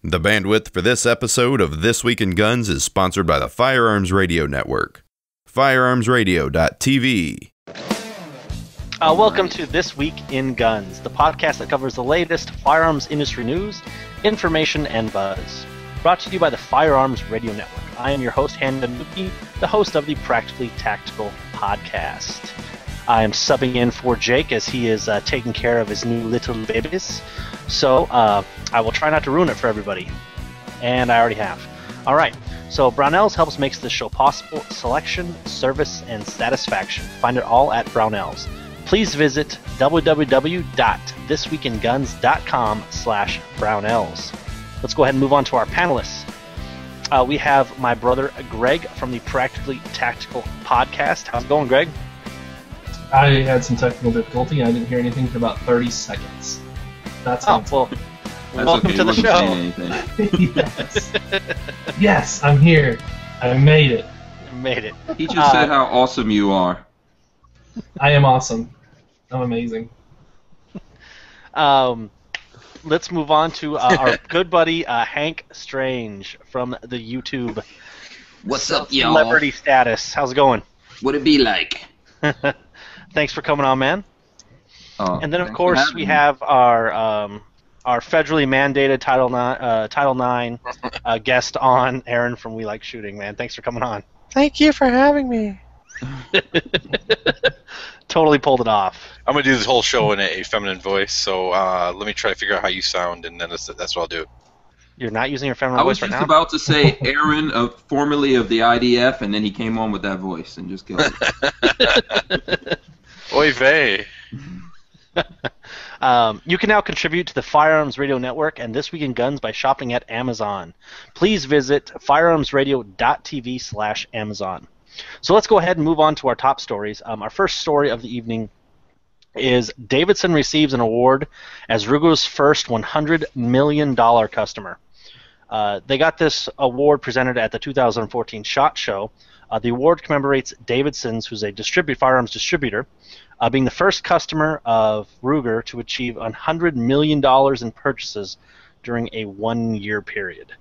The bandwidth for this episode of This Week in Guns is sponsored by the Firearms Radio Network. FirearmsRadio.tv. Welcome to This Week in Guns, the podcast that covers the latest firearms industry news, information, and buzz. Brought to you by the Firearms Radio Network. I am your host, HandgunNewbie, the host of the Practically Tactical podcast. I am subbing in for Jake as he is taking care of his new little babies. So I will try not to ruin it for everybody. And I already have. All right. So Brownells helps makes this show possible. Selection, service, and satisfaction. Find it all at Brownells. Please visit www.thisweekinguns.com/Brownells. Let's go ahead and move on to our panelists. We have my brother Greg from the Practically Tactical podcast. How's it going, Greg? I had some technical difficulty. I didn't hear anything for about 30 seconds. That's well, welcome to the show. Yes. Yes, I'm here. I made it. He just said how awesome you are. I am awesome. I'm amazing. Let's move on to our good buddy Hank Strange from the YouTube. What's up, y'all? Celebrity status. How's it going? What'd it be like? Thanks for coming on, man. And then, of course, we have our federally mandated Title IX guest on, Aaron from We Like Shooting, man. Thanks for coming on. Thank you for having me. Totally pulled it off. I'm going to do this whole show in a feminine voice, so let me try to figure out how you sound, and then that's what I'll do. You're not using your feminine voice right now? I was just about to say Aaron, formerly of the IDF, and then he came on with that voice and just killed it. Oy vey. You can now contribute to the Firearms Radio Network and This Week in Guns by shopping at Amazon. Please visit firearmsradio.tv/Amazon. So let's go ahead and move on to our top stories. Our first story of the evening is Davidson receives an award as Ruger's first $100 million customer. They got this award presented at the 2014 SHOT Show. The award commemorates Davidson's, who's a firearms distributor, being the first customer of Ruger to achieve $100 million in purchases during a one-year period.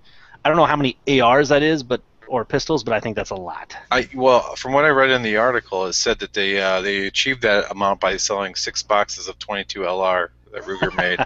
I don't know how many ARs that is, or pistols, but I think that's a lot. Well, from what I read in the article, it said that they achieved that amount by selling 6 boxes of 22 LR that Ruger made.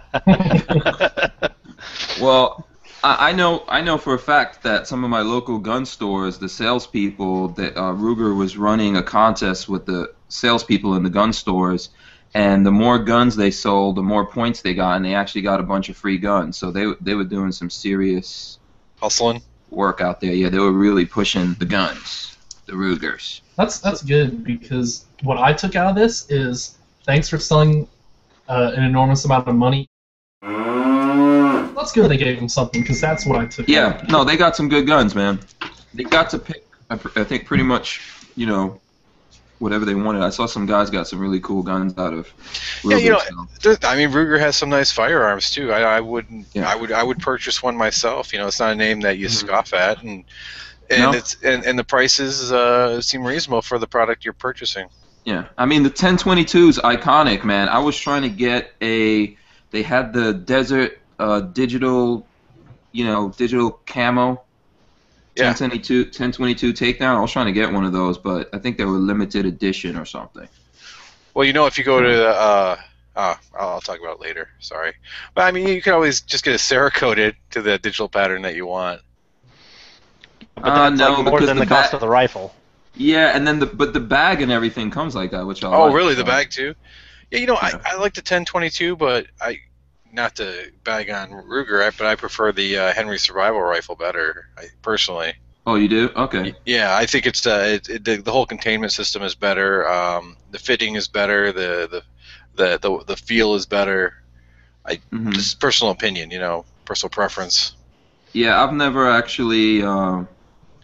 Well, I know for a fact that some of my local gun stores, the salespeople, that Ruger was running a contest with the salespeople in the gun stores, and the more guns they sold, the more points they got, and they actually got a bunch of free guns. So they were doing some serious hustling work out there. Yeah, they were really pushing the guns, the Rugers. That's good, because what I took out of this is thanks for selling an enormous amount of money. That's good they gave them something, because that's what I took out. Yeah, no, they got some good guns, man. They got to pick, I think, pretty much, whatever they wanted. I saw some guys got some really cool guns out of Ruger. Yeah, I mean, Ruger has some nice firearms too. I would purchase one myself. It's not a name that you scoff at, and the prices seem reasonable for the product you're purchasing. Yeah, I mean the 1022 is iconic, man. I was trying to get they had the Desert digital camo. 1022 takedown. I was trying to get one of those, but I think they were limited edition or something. Well, if you go to the I'll talk about it later. Sorry, but I mean, you can always just get a Cerakoted to the digital pattern that you want. But that's more than the cost of the rifle. Yeah, and then the bag and everything comes like that, which I like. Oh, really? The bag too? Yeah, I like the 1022, but not to bag on Ruger, but I prefer the Henry Survival Rifle better, personally. Oh, you do? Okay. Yeah, I think it's the whole containment system is better. The fitting is better. The feel is better. Just personal opinion, personal preference. Yeah, I've never actually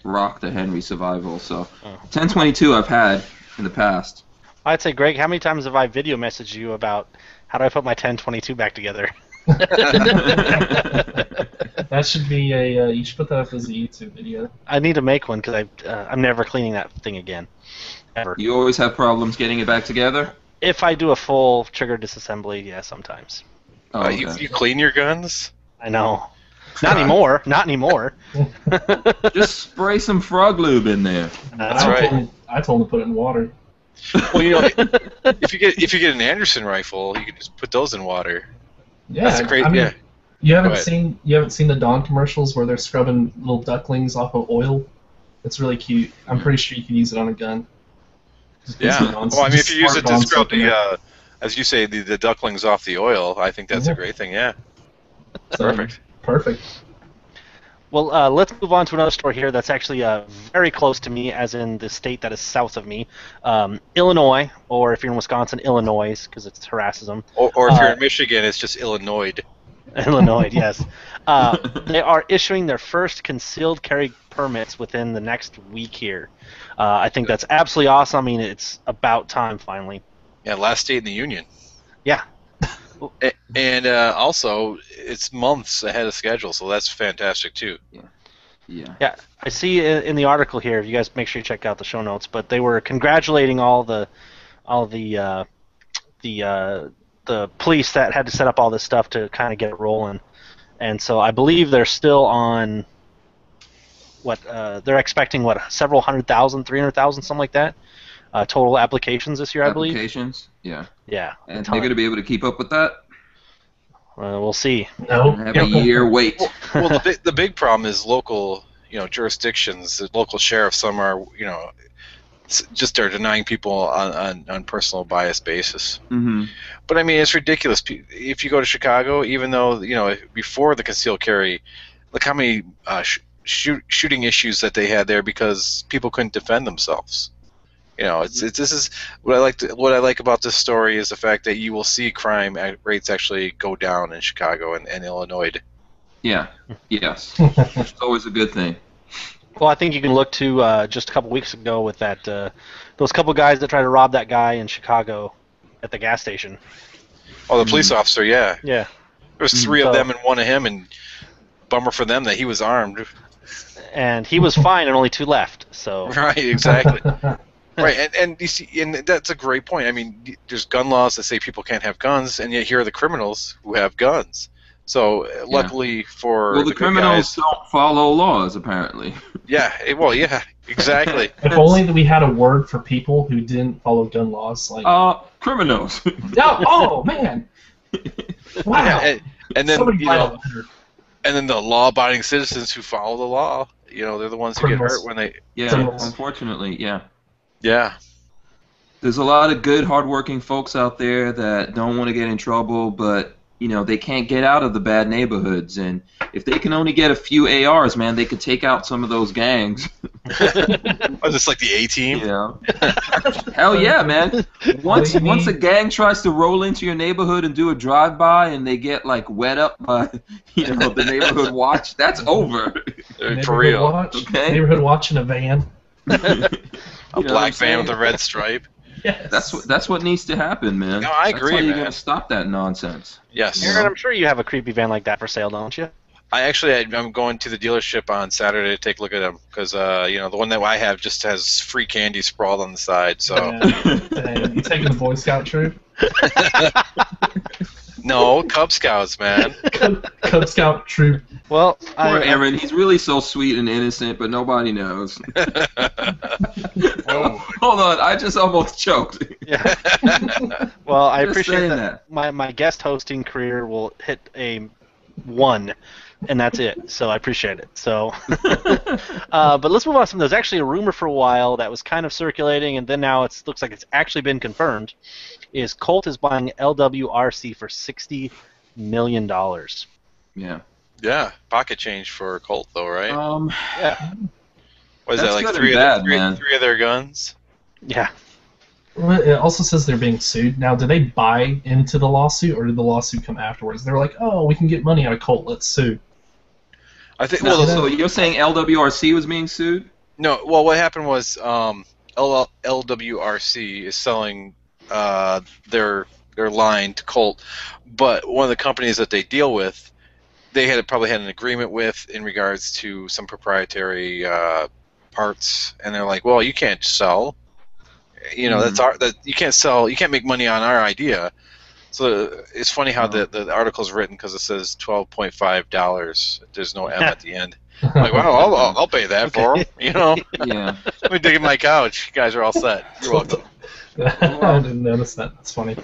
rocked a Henry Survival, so 1022 I've had in the past. I'd say, Greg, how many times have I video messaged you about how do I put my 1022 back together? That should be you should put that up as a YouTube video. I need to make one because I'm never cleaning that thing again, ever. You always have problems getting it back together? If I do a full trigger disassembly, yeah, sometimes. Oh, okay. You clean your guns? I know. Not anymore. Not anymore. Just spray some frog lube in there. That's right. I told him to put it in water. Well, if you get an Anderson rifle, you can just put those in water. Yeah, that's great. Yeah. You haven't seen the Dawn commercials where they're scrubbing little ducklings off of oil? It's really cute. I'm pretty sure you can use it on a gun. Yeah. Well, I mean, if you use it to scrub the, as you say, the ducklings off the oil, I think that's a great thing. Yeah. Perfect. Perfect. Well, let's move on to another story here that's actually very close to me, as in the state that is south of me, Illinois, or if you're in Wisconsin, Illinois, because it harasses them. Or if you're in Michigan, it's just Illinois. Illinois, yes. They are issuing their first concealed carry permits within the next week here. I think that's absolutely awesome. I mean, it's about time, finally. Yeah, last state in the union. Yeah. And also, it's months ahead of schedule, so that's fantastic too. Yeah. I see in the article here. You guys make sure you check out the show notes. But they were congratulating all the police that had to set up all this stuff to kind of get it rolling. And so I believe they're still on they're expecting several 100,000, 300,000, something like that. Total applications this year, I believe. Applications, yeah. Yeah. And they're going to be able to keep up with that? We'll see. No. Have a year wait. Well, the big problem is local, jurisdictions. The local sheriffs, some are, just are denying people on personal bias basis. Mm-hmm. But I mean, it's ridiculous. If you go to Chicago, even though before the concealed carry, look how many shooting issues that they had there because people couldn't defend themselves. This is what I like about this story is the fact that you will see crime rates actually go down in Chicago and Illinois. Yeah. Yes. It's always a good thing. Well, I think you can look to just a couple weeks ago with that those couple guys that tried to rob that guy in Chicago at the gas station. Oh, the police officer, yeah. Yeah. There was three of them and one of him, and bummer for them that he was armed. And he was fine, and only two left. So. Right, exactly. Right, and you see, and that's a great point. I mean, there's gun laws that say people can't have guns, and yet here are the criminals who have guns. So luckily for the criminals don't follow laws, apparently. Yeah, yeah, exactly. If only we had a word for people who didn't follow gun laws, like criminals. Oh man! Wow. Yeah, and then and then the law-abiding citizens who follow the law. They're the ones who get hurt when they. Yeah, unfortunately, yeah. Yeah. There's a lot of good, hardworking folks out there that don't want to get in trouble, but they can't get out of the bad neighborhoods. And if they can only get a few ARs, man, they could take out some of those gangs. Oh, just like the A-Team? Hell yeah, man. Once a gang tries to roll into your neighborhood and do a drive-by and they get wet up by the neighborhood watch, that's over. For real. Okay? Neighborhood watch in a van. A black van with a red stripe. Yes. That's what needs to happen, man. No, I agree, That's how you're man. gonna stop that nonsense. Yes. Aaron, I'm sure you have a creepy van like that for sale, don't you? I'm going to the dealership on Saturday to take a look at them because the one that I have just has free candy sprawled on the side. So. You taking the Boy Scout troop? No, Cub Scouts, man. Cub Scout troop. Well, poor Aaron. He's really so sweet and innocent, but nobody knows. Hold on, I just almost choked. Yeah. Well, I Just appreciate saying that. My guest hosting career will hit a 1, and that's it. So I appreciate it. So, but let's move on to something. There's actually a rumor for a while that was kind of circulating, and then now it looks like it's actually been confirmed. Is Colt is buying LWRC for $60 million. Yeah. Yeah, pocket change for Colt, though, right? Yeah. What is That's that, like good and bad, three of their guns? Yeah. Well, it also says they're being sued. Now, did they buy into the lawsuit, or did the lawsuit come afterwards? They were like, oh, we can get money out of Colt, let's sue. I think. Well, so you're saying LWRC was being sued? No. Well, what happened was LWRC is selling their line to Colt, but one of the companies that they deal with, they probably had an agreement with in regards to some proprietary parts, and they're like, well, you can't sell. That's you can't sell. You can't make money on our idea. So it's funny how the article's written because it says $12.5. There's no M at the end. I'm like, wow, I'll pay that for them. You know? Yeah. Let me dig in my couch. You guys are all set. You're welcome. I didn't notice that. That's funny.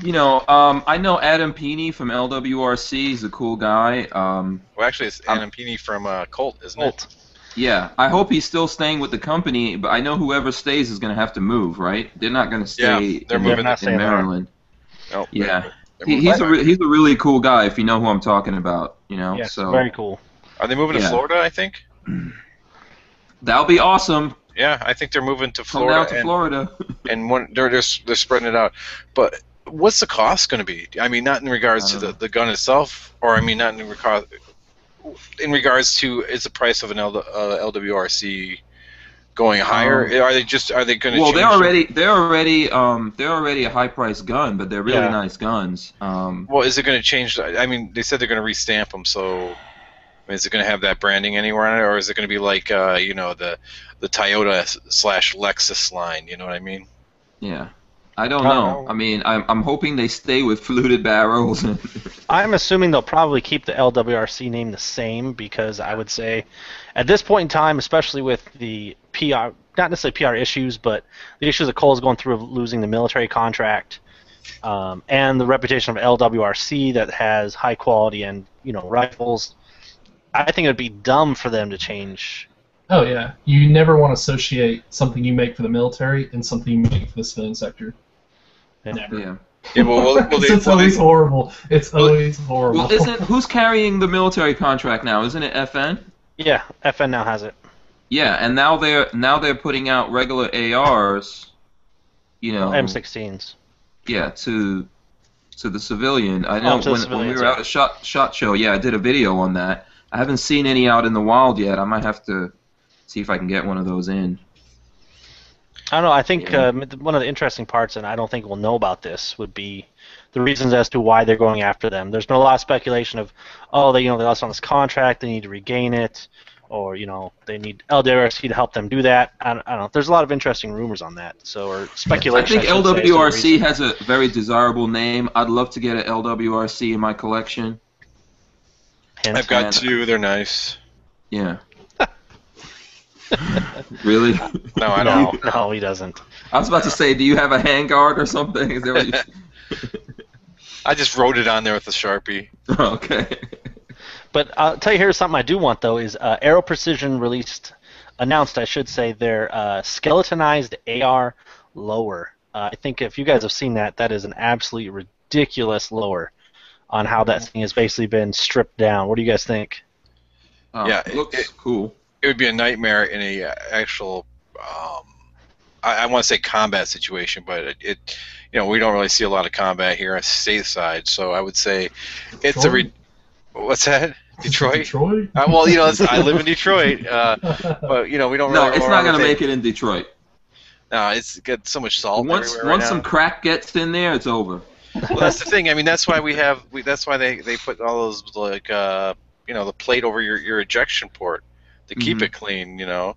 You know, I know Adam Peeney from LWRC. He's a cool guy. Well, actually, it's Adam Peeney from Colt, isn't it? Yeah. I hope he's still staying with the company, but I know whoever stays is going to have to move, right? They're not going to stay they're moving in Maryland. Nope, yeah. He's a really cool guy, if you know who I'm talking about. You know. Yes, so very cool. Are they moving to Florida, I think? That'll be awesome. Yeah, I think they're moving to Come Florida. down to Florida. And they're spreading it out. But what's the cost going to be? I mean, not in regards to the gun itself, or I mean, not in regards to is the price of an LWRC going higher? Are they going to? Well, they're already a high priced gun, but they're really nice guns. Well, is it going to change? I mean, they said they're going to restamp them, so. Is it going to have that branding anywhere on it, or is it going to be like you know, the Toyota/Lexus line? You know what I mean? Yeah, I don't know. I mean, I'm hoping they stay with fluted barrels. I'm assuming they'll probably keep the LWRC name the same because I would say, at this point in time, especially with the PR, not necessarily PR issues, but the issues that Cole's going through of losing the military contract, and the reputation of LWRC that has high quality and rifles. I think it would be dumb for them to change. Oh, yeah. You never want to associate something you make for the military and something you make for the civilian sector. Never. Yeah. Yeah, it's always horrible. It's always horrible. Well, who's carrying the military contract now? Isn't it FN? Yeah, FN now has it. Yeah, and now they're putting out regular ARs, M16s. Yeah, to the civilian. I know when we were out at SHOT Show, I did a video on that. I haven't seen any out in the wild yet. I might have to see if I can get one of those in. I don't know. I think one of the interesting parts, and I don't think we'll know about this, would be the reasons as to why they're going after them. There's been a lot of speculation of, they lost on this contract, they need to regain it, or they need LWRC to help them do that. I don't know. There's a lot of interesting rumors on that, or speculation. I think LWRC has a very desirable name. I'd love to get an LWRC in my collection. I've got two. They're nice. Yeah. Really? No, I don't. No, he doesn't. I was about to say, do you have a handguard or something? Is that what you... I just wrote it on there with a Sharpie. Okay. But I'll tell you, here's something I do want, though, is Aero Precision announced, their skeletonized AR lower. I think if you guys have seen that, that is an absolutely ridiculous lower on how that thing has basically been stripped down. What do you guys think? It looks cool. It would be a nightmare in a actual, I want to say combat situation, but we don't really see a lot of combat here on stateside, so I would say it's what's that? Detroit? Detroit? Well, I live in Detroit, but we don't really. No, it's not going to make it in Detroit. No, it's got so much salt. Once some crack gets in there, it's over. Well, that's the thing. I mean, that's why that's why they put all those the plate over your ejection port to keep it clean. You'll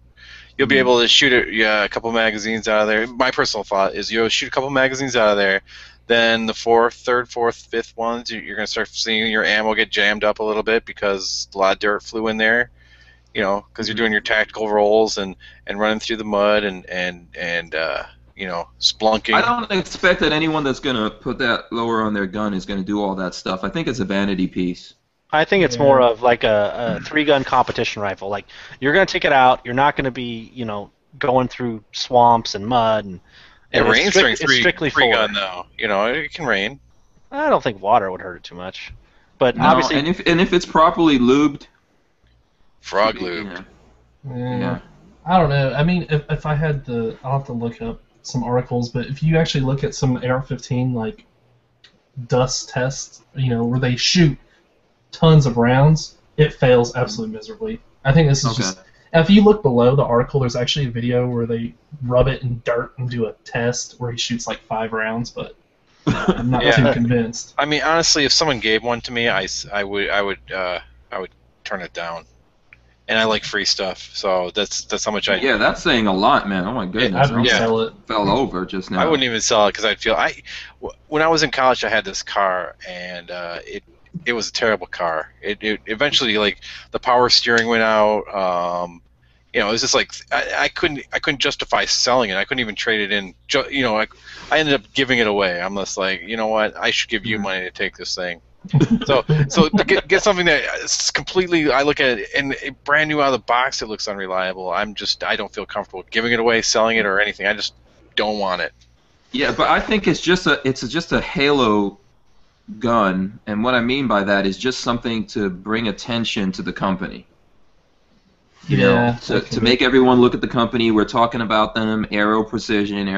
be able to shoot a couple magazines out of there. My personal thought is you'll shoot a couple magazines out of there. Then the third, fourth, fifth ones, you're going to start seeing your ammo get jammed up a little bit because a lot of dirt flew in there. Because you're doing your tactical rolls and running through the mud and splunking. I don't expect that anyone that's going to put that lower on their gun is going to do all that stuff. I think it's a vanity piece. I think it's more of like a three-gun competition rifle. Like, you're going to take it out. You're not going to be, going through swamps and mud. And it rains during strictly three-gun, though. It can rain. I don't think water would hurt it too much. But no, obviously, and if it's properly lubed. Frog lube. Yeah. I don't know. I mean, if I had I'll have to look up some articles, but if you actually look at some AR-15 like dust tests, where they shoot tons of rounds, it fails absolutely miserably. I think this is just. If you look below the article, there's actually a video where they rub it in dirt and do a test where he shoots like 5 rounds, but I'm not too convinced. I mean, honestly, if someone gave one to me, I would turn it down. and I like free stuff. So that's how much I. Yeah, that's saying a lot, man. Oh my goodness. I'd resell it. Fell over just now. I wouldn't even sell it because I'd feel when I was in college, I had this car, and it was a terrible car. It eventually, like, the power steering went out. It was just like I couldn't justify selling it. I couldn't even trade it in. I ended up giving it away. I'm just like, you know what? I should give you money to take this thing. So to get something that is completely, I look at it and brand new out of the box, it looks unreliable. I don't feel comfortable giving it away, selling it, or anything. I just don't want it. Yeah, but I think it's just a Halo gun, and what I mean by that is just something to bring attention to the company. To make everyone look at the company. We're talking about them, Aero Precision.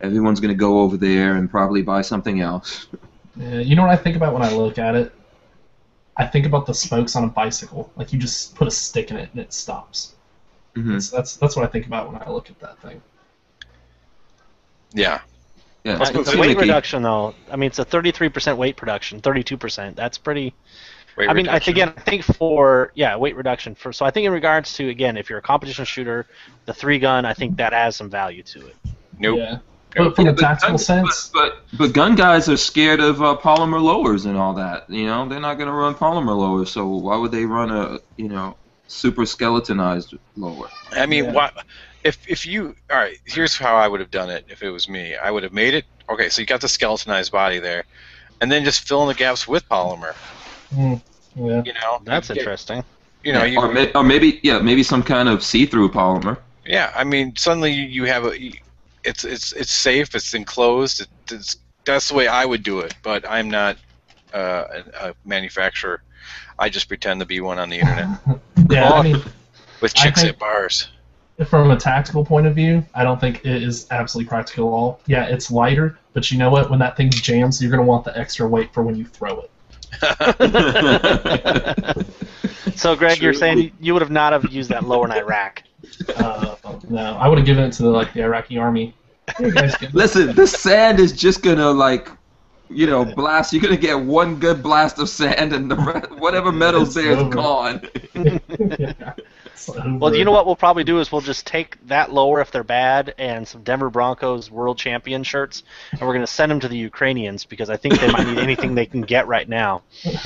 Everyone's going to go over there and probably buy something else. Yeah, you know what I think about when I look at it? I think about the spokes on a bicycle. Like, you just put a stick in it and it stops. Mm-hmm. That's what I think about when I look at that thing. Yeah. Yeah. The weight reduction, though, I mean, it's a 33% weight reduction, 32%. That's pretty... I think for weight reduction. So I think in regards to, again, if you're a competition shooter, the 3-gun, I think that has some value to it. Nope. Yeah. But from a tactical sense. But gun guys are scared of polymer lowers and all that. They're not going to run polymer lowers. So why would they run a super skeletonized lower? I mean, if you all right? Here's how I would have done it if it was me. I would have made it. Okay, so you got the skeletonized body there, and then just fill in the gaps with polymer. Yeah. That's interesting. Or maybe some kind of see-through polymer. Yeah, I mean, suddenly you have it's safe, it's enclosed. That's the way I would do it, but I'm not a manufacturer. I just pretend to be one on the internet. With chicks at bars. From a tactical point of view, I don't think it is absolutely practical at all. Yeah, it's lighter, but you know what? When that thing jams, you're going to want the extra weight for when you throw it. So, Greg, you're saying you would not have used that lower in Iraq? No, I would have given it to the Iraqi army. Listen, the sand is just gonna blast. You're gonna get one good blast of sand, and whatever metal's there is gone. Well, you know what we'll probably do is we'll just take that lower if they're bad and some Denver Broncos World Champion shirts, and we're going to send them to the Ukrainians because I think they might need anything they can get right now.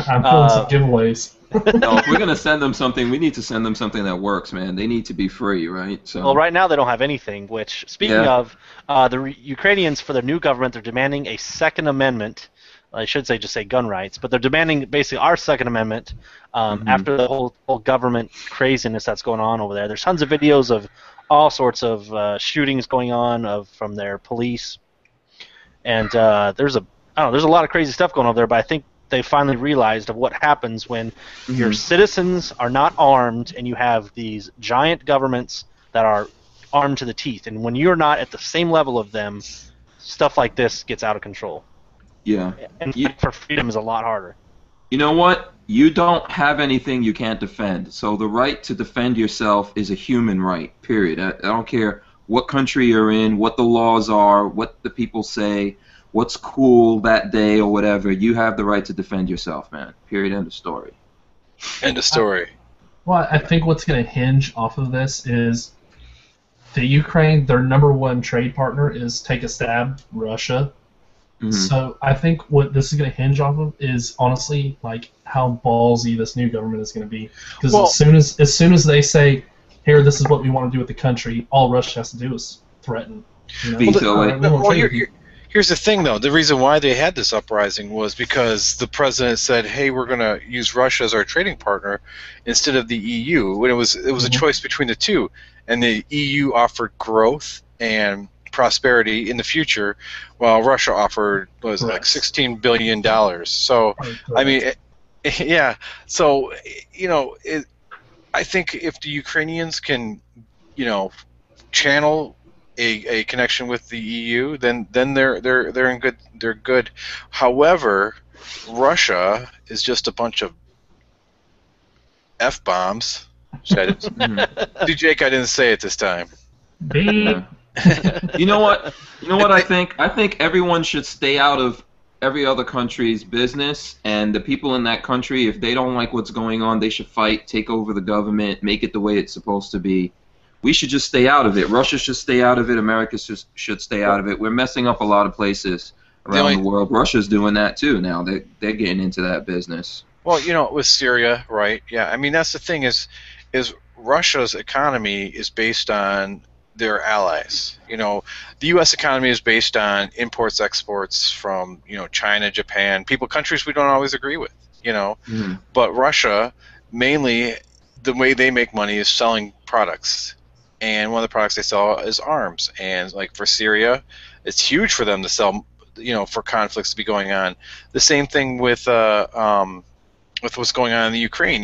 I'm pulling some giveaways. No, if we're going to send them something, we need to send them something that works, man. They need to be free, right? So. Well, right now they don't have anything, which, speaking of, the Ukrainians, for their new government, they're demanding a Second Amendment. I should say just say gun rights, but they're demanding basically our Second Amendment after the whole government craziness that's going on over there. There's tons of videos of all sorts of shootings going on from their police, and there's a lot of crazy stuff going on over there. But I think they finally realized of what happens when your citizens are not armed and you have these giant governments that are armed to the teeth, and when you're not at the same level of them, stuff like this gets out of control. Yeah. And for freedom is a lot harder. You know what? You don't have anything you can't defend. So the right to defend yourself is a human right, period. I don't care what country you're in, what the laws are, what the people say, what's cool that day or whatever. You have the right to defend yourself, man. Period. End of story. End of story. Well, I think what's going to hinge off of this is the Ukraine, their number one trade partner is take a stab, Russia. So I think what this is going to hinge off of is honestly like how ballsy this new government is going to be. Because as soon as they say, "Here, this is what we want to do with the country," all Russia has to do is threaten. Here's the thing, though. The reason why they had this uprising was because the president said, "Hey, we're going to use Russia as our trading partner instead of the EU." When it was a choice between the two, and the EU offered growth and prosperity in the future, while Russia offered like $16 billion. So, I mean, So, I think if the Ukrainians can, channel a connection with the EU, then they're in good. They're good. However, Russia is just a bunch of F-bombs. See, Jake, I didn't say it this time. You know what I think? I think everyone should stay out of every other country's business, and the people in that country, if they don't like what's going on, they should fight, take over the government, make it the way it's supposed to be. We should just stay out of it. Russia should stay out of it. America should stay out of it. We're messing up a lot of places around the world. Russia's doing that too now. They're getting into that business. Well, with Syria, right? Yeah, I mean, that's the thing is Russia's economy is based on their allies. The U.S. economy is based on imports, exports from, China, Japan, countries we don't always agree with, Mm-hmm. But Russia, mainly, the way they make money is selling products. And one of the products they sell is arms. And like for Syria, it's huge for them to sell, for conflicts to be going on. The same thing with what's going on in the Ukraine.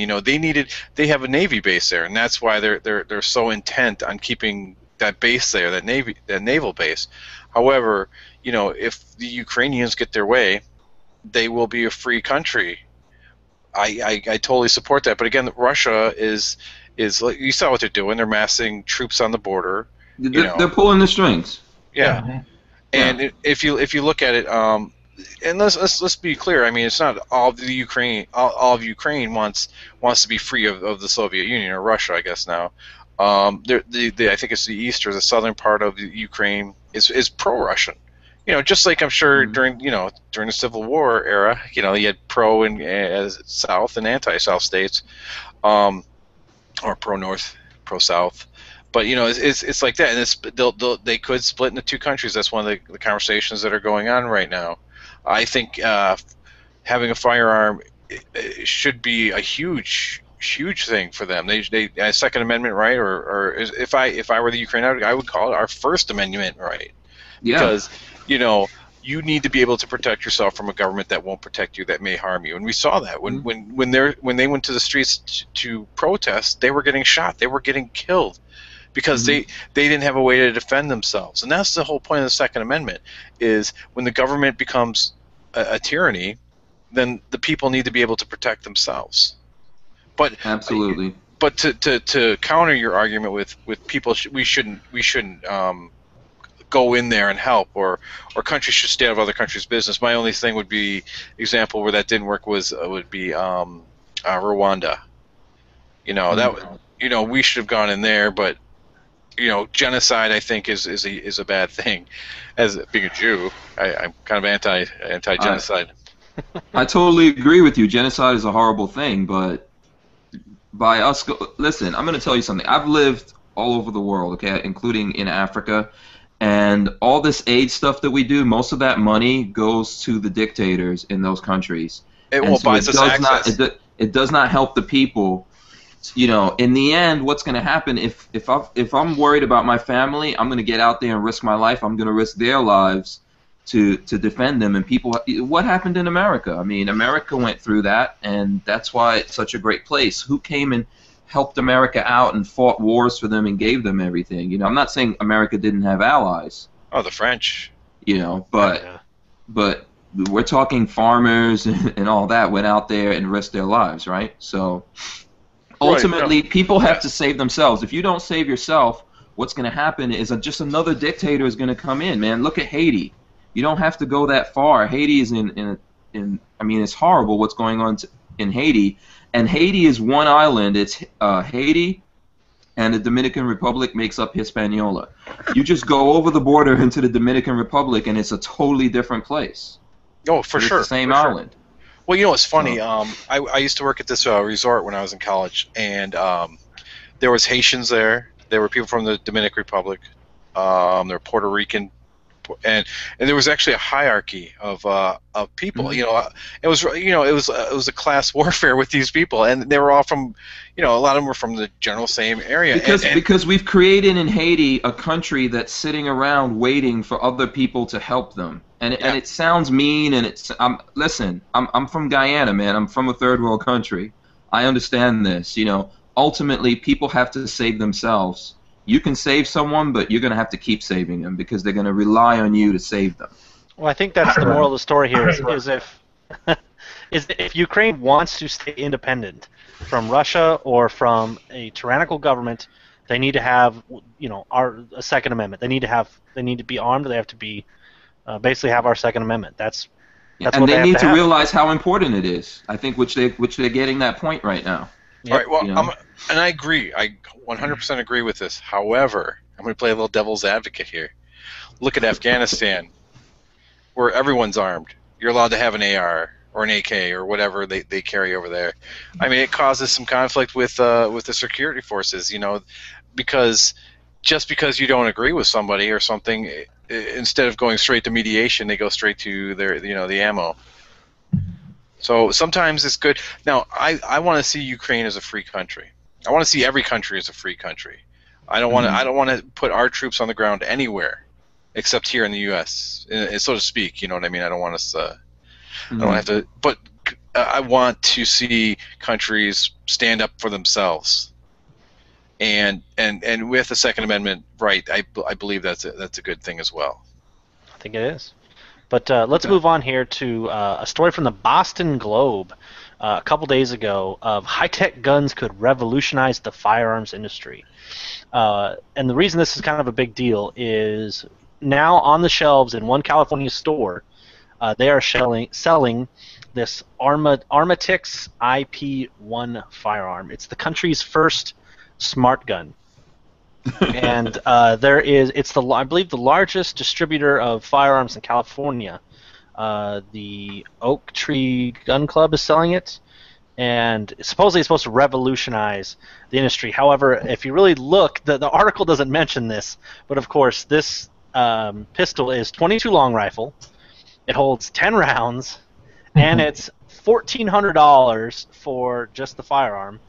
They have a Navy base there, and that's why they're so intent on keeping that base there, that naval base. However, if the Ukrainians get their way, they will be a free country. I totally support that. But again, Russia is like, you saw what they're doing. They're massing troops on the border. They're pulling the strings. Yeah. Mm-hmm. And if you look at it, and let's be clear. I mean, it's not all of the Ukraine. All of Ukraine wants to be free of the Soviet Union, or Russia, I guess now. I think it's the east or the southern part of the Ukraine is pro-Russian. Just like I'm sure during the Civil War era, you had pro and South and anti-South states, or pro-North, pro-South. But it's like that, and they could split into two countries. That's one of the conversations that are going on right now. I think having a firearm should be a huge thing for them. They Second Amendment right, or if I were the Ukraine, I would call it our First Amendment right. Yeah. Because you need to be able to protect yourself from a government that won't protect you, that may harm you. And we saw that when they went to the streets to protest, they were getting shot, they were getting killed, because they didn't have a way to defend themselves. And that's the whole point of the Second Amendment, is when the government becomes a tyranny, then the people need to be able to protect themselves. But absolutely. But to counter your argument with people, we shouldn't go in there and help, or countries should stay out of other countries' business. My only thing would be example where that didn't work would be Rwanda. That we should have gone in there, but genocide, I think, is a bad thing. As being a Jew, I'm kind of anti-genocide. I totally agree with you. Genocide is a horrible thing, but by us, listen, I'm going to tell you something. I've lived all over the world, okay, including in Africa, and all this aid stuff that we do, most of that money goes to the dictators in those countries. It buys us access. It does not help the people. In the end, what's going to happen if I'm worried about my family, I'm going to get out there and risk my life. I'm going to risk their lives to defend them. And people, what happened in America? I mean, America went through that, and that's why it's such a great place. Who came and helped America out and fought wars for them and gave them everything? I'm not saying America didn't have allies. Oh, the French. But we're talking farmers and all that went out there and risked their lives, right? So ultimately, people have to save themselves. If you don't save yourself, what's going to happen is just another dictator is going to come in, man. Look at Haiti. You don't have to go that far. Haiti is I mean, it's horrible what's going on in Haiti. And Haiti is one island. It's Haiti and the Dominican Republic makes up Hispaniola. You just go over the border into the Dominican Republic, and it's a totally different place. Oh, for sure. It's the same island. Well, it's funny. I used to work at this resort when I was in college, and there was Haitians there. There were people from the Dominican Republic. There were Puerto Rican, and there was actually a hierarchy of people. Mm-hmm. It was a class warfare with these people, and they were all from, a lot of them were from the general same area. Because we've created in Haiti a country that's sitting around waiting for other people to help them. And it sounds mean, and listen, I'm from Guyana, man. I'm from a third world country. I understand this. Ultimately, people have to save themselves. You can save someone, but you're going to have to keep saving them because they're going to rely on you to save them. Well, I think that's the moral of the story here. Is if Ukraine wants to stay independent from Russia or from a tyrannical government, they need to have a Second Amendment. They need to be armed. They have to be basically have our Second Amendment. That's That's and what they they need to have. realize how important it is. I think which they're getting that point right now. All right. Well, You know? and I agree. I 100% agree with this. However, I'm going to play a little devil's advocate here. Look at Afghanistan, where everyone's armed. You're allowed to have an AR or an AK or whatever they carry over there. I mean, it causes some conflict with the security forces, because just because you don't agree with somebody or something, instead of going straight to mediation, they go straight to the ammo. So sometimes it's good. Now, I want to see Ukraine as a free country. I want to see every country as a free country. I don't want to put our troops on the ground anywhere, except here in the U.S., so to speak. You know what I mean? I don't want us. I don't have to. But I want to see countries stand up for themselves. And with the Second Amendment right, I believe that's a good thing as well. I think it is. But let's move on here to a story from the Boston Globe a couple days ago of high-tech guns could revolutionize the firearms industry. And the reason this is kind of a big deal is now on the shelves in one California store, they are selling this Armatix IP-1 firearm. It's the country's first smart gun. And I believe the largest distributor of firearms in California. The Oak Tree Gun Club is selling it, and supposedly it's supposed to revolutionize the industry. However, if you really look, the article doesn't mention this, but of course this pistol is .22 long rifle. It holds 10 rounds, and it's $1,400 for just the firearm.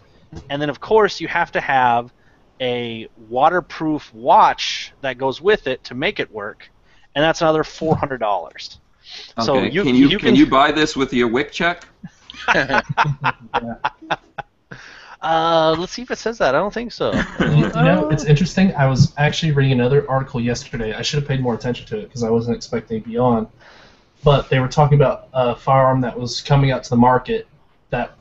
And then of course you have to have a waterproof watch that goes with it to make it work, and that's another $400. Okay. So can you buy this with your WIC check? Let's see if it says that. I don't think so. It's interesting. I was actually reading another article yesterday. I should have paid more attention to it because I wasn't expecting to be on. But they were talking about a firearm that was coming out to the market that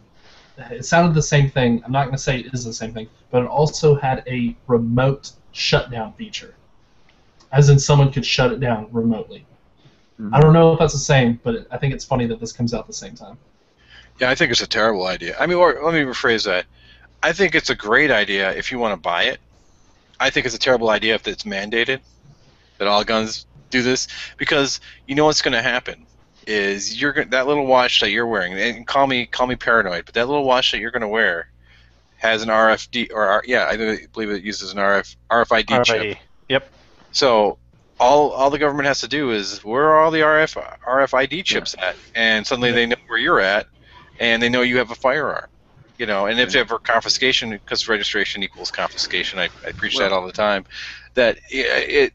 it sounded the same thing. I'm not going to say it is the same thing, but it also had a remote shutdown feature, as in someone could shut it down remotely. Mm-hmm. I don't know if that's the same, but I think it's funny that this comes out at the same time. Yeah, I think it's a terrible idea. I mean, or let me rephrase that. I think it's a great idea if you want to buy it. I think it's a terrible idea if it's mandated that all guns do this, because you know what's going to happen is that little watch that you're wearing, and call me paranoid, but that little watch that you're going to wear has an RFID, I believe it uses an RFID chip. Yep. So all the government has to do is, where are all the RFID chips at? And suddenly they know where you're at, and they know you have a firearm. And if ever confiscation, because registration equals confiscation, I preach that all the time, that it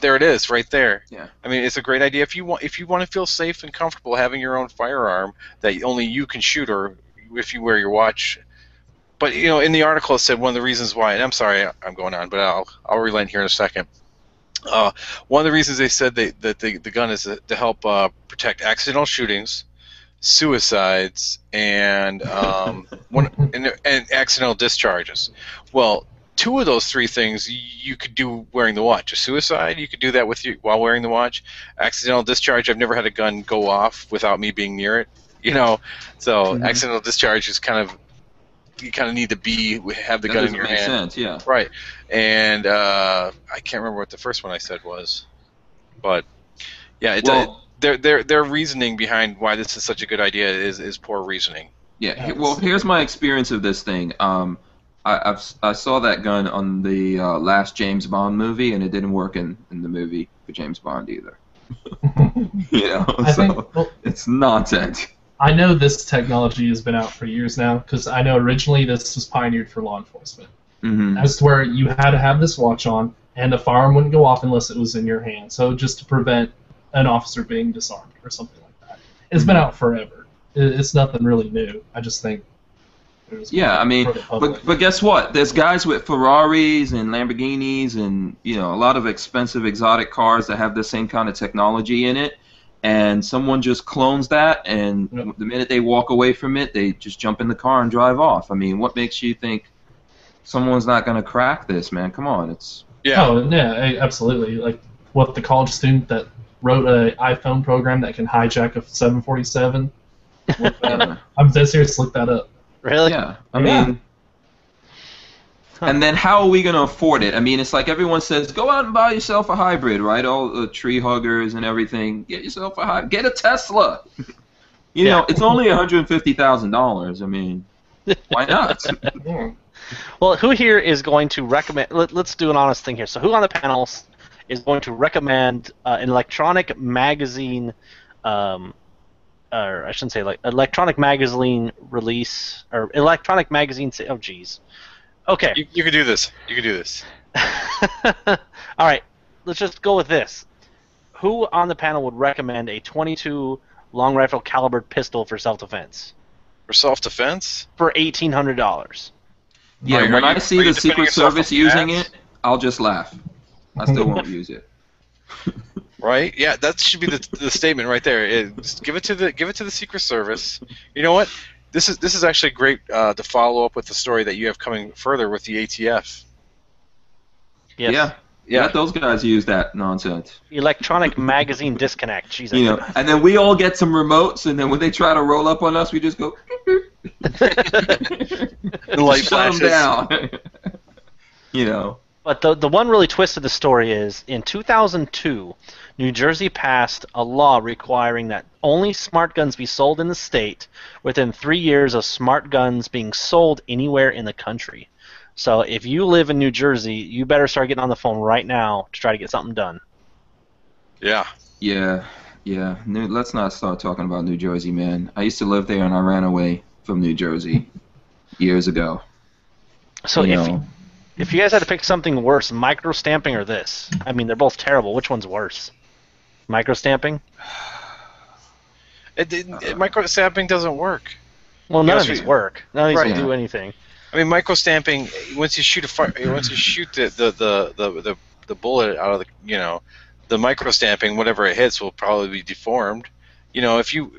there it is, right there. Yeah. I mean, it's a great idea if you want to feel safe and comfortable having your own firearm that only you can shoot, or if you wear your watch. But in the article it said one of the reasons why, and I'm sorry I'm going on, but I'll relent here in a second. One of the reasons they said that the gun is to help protect accidental shootings, suicides, and and accidental discharges. Well, two of those three things you could do wearing the watch. A suicide, you could do that while wearing the watch. Accidental discharge, I've never had a gun go off without me being near it. So accidental discharge is you kind of need to have the gun in your hand. That makes sense, yeah. Right. And I can't remember what the first one I said was, but yeah, their reasoning behind why this is such a good idea is poor reasoning. Yeah. Well, here's my experience of this thing. I saw that gun on the last James Bond movie, and it didn't work in the movie for James Bond either. It's nonsense. I know this technology has been out for years now, because I know originally this was pioneered for law enforcement. Mm-hmm. As to where you had to have this watch on, and the firearm wouldn't go off unless it was in your hand. So just to prevent an officer being disarmed or something like that. It's been out forever. It's nothing really new. I just think. Yeah, I mean, but guess what? There's guys with Ferraris and Lamborghinis and a lot of expensive exotic cars that have the same kind of technology in it, and someone just clones that, and the minute they walk away from it, they just jump in the car and drive off. I mean, what makes you think someone's not going to crack this, man? Come on, it's Oh yeah, absolutely. Like what the college student that wrote an iPhone program that can hijack a 747. Look that up. I'm dead serious. Look that up. Really? Yeah. I mean, and then how are we going to afford it? I mean, it's like everyone says, go out and buy yourself a hybrid, right? All the tree huggers and everything. Get yourself a hybrid. Get a Tesla. You know, it's only $150,000. I mean, why not? Well, who here is going to recommend? Let's do an honest thing here. So, who on the panel is going to recommend an electronic magazine, or I shouldn't say like electronic magazine release or electronic magazine? Oh, geez. Okay. You can do this. You can do this. All right. Let's just go with this. Who on the panel would recommend a .22 long rifle calibered pistol for self-defense? For self-defense? For $1,800. Yeah, when I see the Secret Service using it, I'll just laugh. I still won't use it. Right? Yeah, that should be the statement right there. Give it to the Secret Service. You know what? This is actually great to follow up with the story that you have coming further with the ATF. Yes. Yeah, let those guys use that nonsense. Electronic magazine disconnect. Jesus. You know, and then we all get some remotes, and then when they try to roll up on us, we just go. The light shut them down. You know. But the one really twist of the story is in 2002, New Jersey passed a law requiring that only smart guns be sold in the state within 3 years of smart guns being sold anywhere in the country. So if you live in New Jersey, you better start getting on the phone right now to try to get something done. Yeah. Yeah. Let's not start talking about New Jersey, man. I used to live there, and I ran away from New Jersey years ago. So if you guys had to pick something worse, micro-stamping or this? I mean, they're both terrible. Which one's worse? Micro-stamping? Micro-stamping doesn't work. Well, none of these work. None of these will do anything. I mean, micro-stamping, once you shoot the bullet out of the micro-stamping, whatever it hits will probably be deformed. You know, if you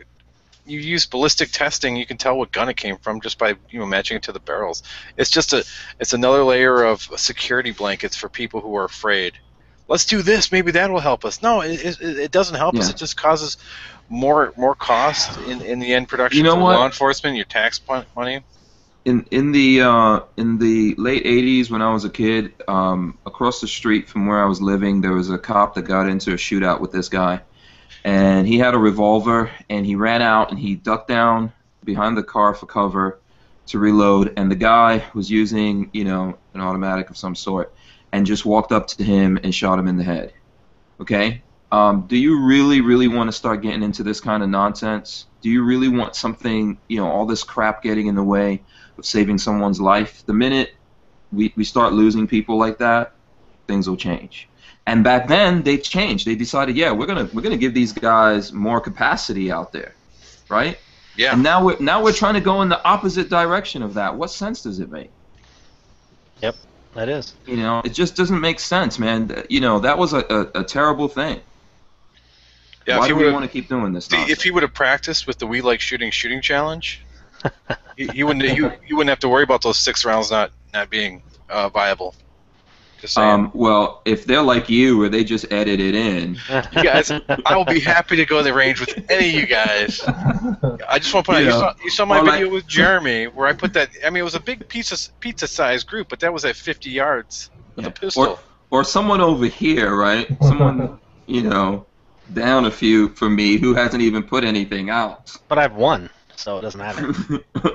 use ballistic testing, you can tell what gun it came from just by matching it to the barrels. It's another layer of security blankets for people who are afraid. Let's do this, maybe that will help us. No, it doesn't help us. It just causes more cost in the end production for law enforcement, your tax money. In the late 80s, when I was a kid, across the street from where I was living, there was a cop that got into a shootout with this guy, and he had a revolver, and he ran out and he ducked down behind the car for cover to reload, and the guy was using an automatic of some sort, and just walked up to him and shot him in the head. Okay? Do you really want to start getting into this kind of nonsense? Do you really want something, all this crap getting in the way of saving someone's life? The minute we start losing people like that, things will change. And back then they changed. They decided, we're gonna give these guys more capacity out there, right? Yeah. And now we're trying to go in the opposite direction of that. What sense does it make? Yep, that is. It just doesn't make sense, man. That was a terrible thing. Yeah, why do we want to keep doing this? If he would have practiced with the We Like Shooting challenge, you wouldn't have to worry about those 6 rounds not being viable. Just saying. Well, if they're like you, where they just edit it in. You guys, I will be happy to go to the range with any of you guys. I just want to point out, you saw my video with Jeremy, where I put that. I mean, it was a big pizza-sized group, but that was at 50 yards with a pistol. Or someone over here, right? Someone, down a few from me who hasn't even put anything out. But I've won, so it doesn't matter.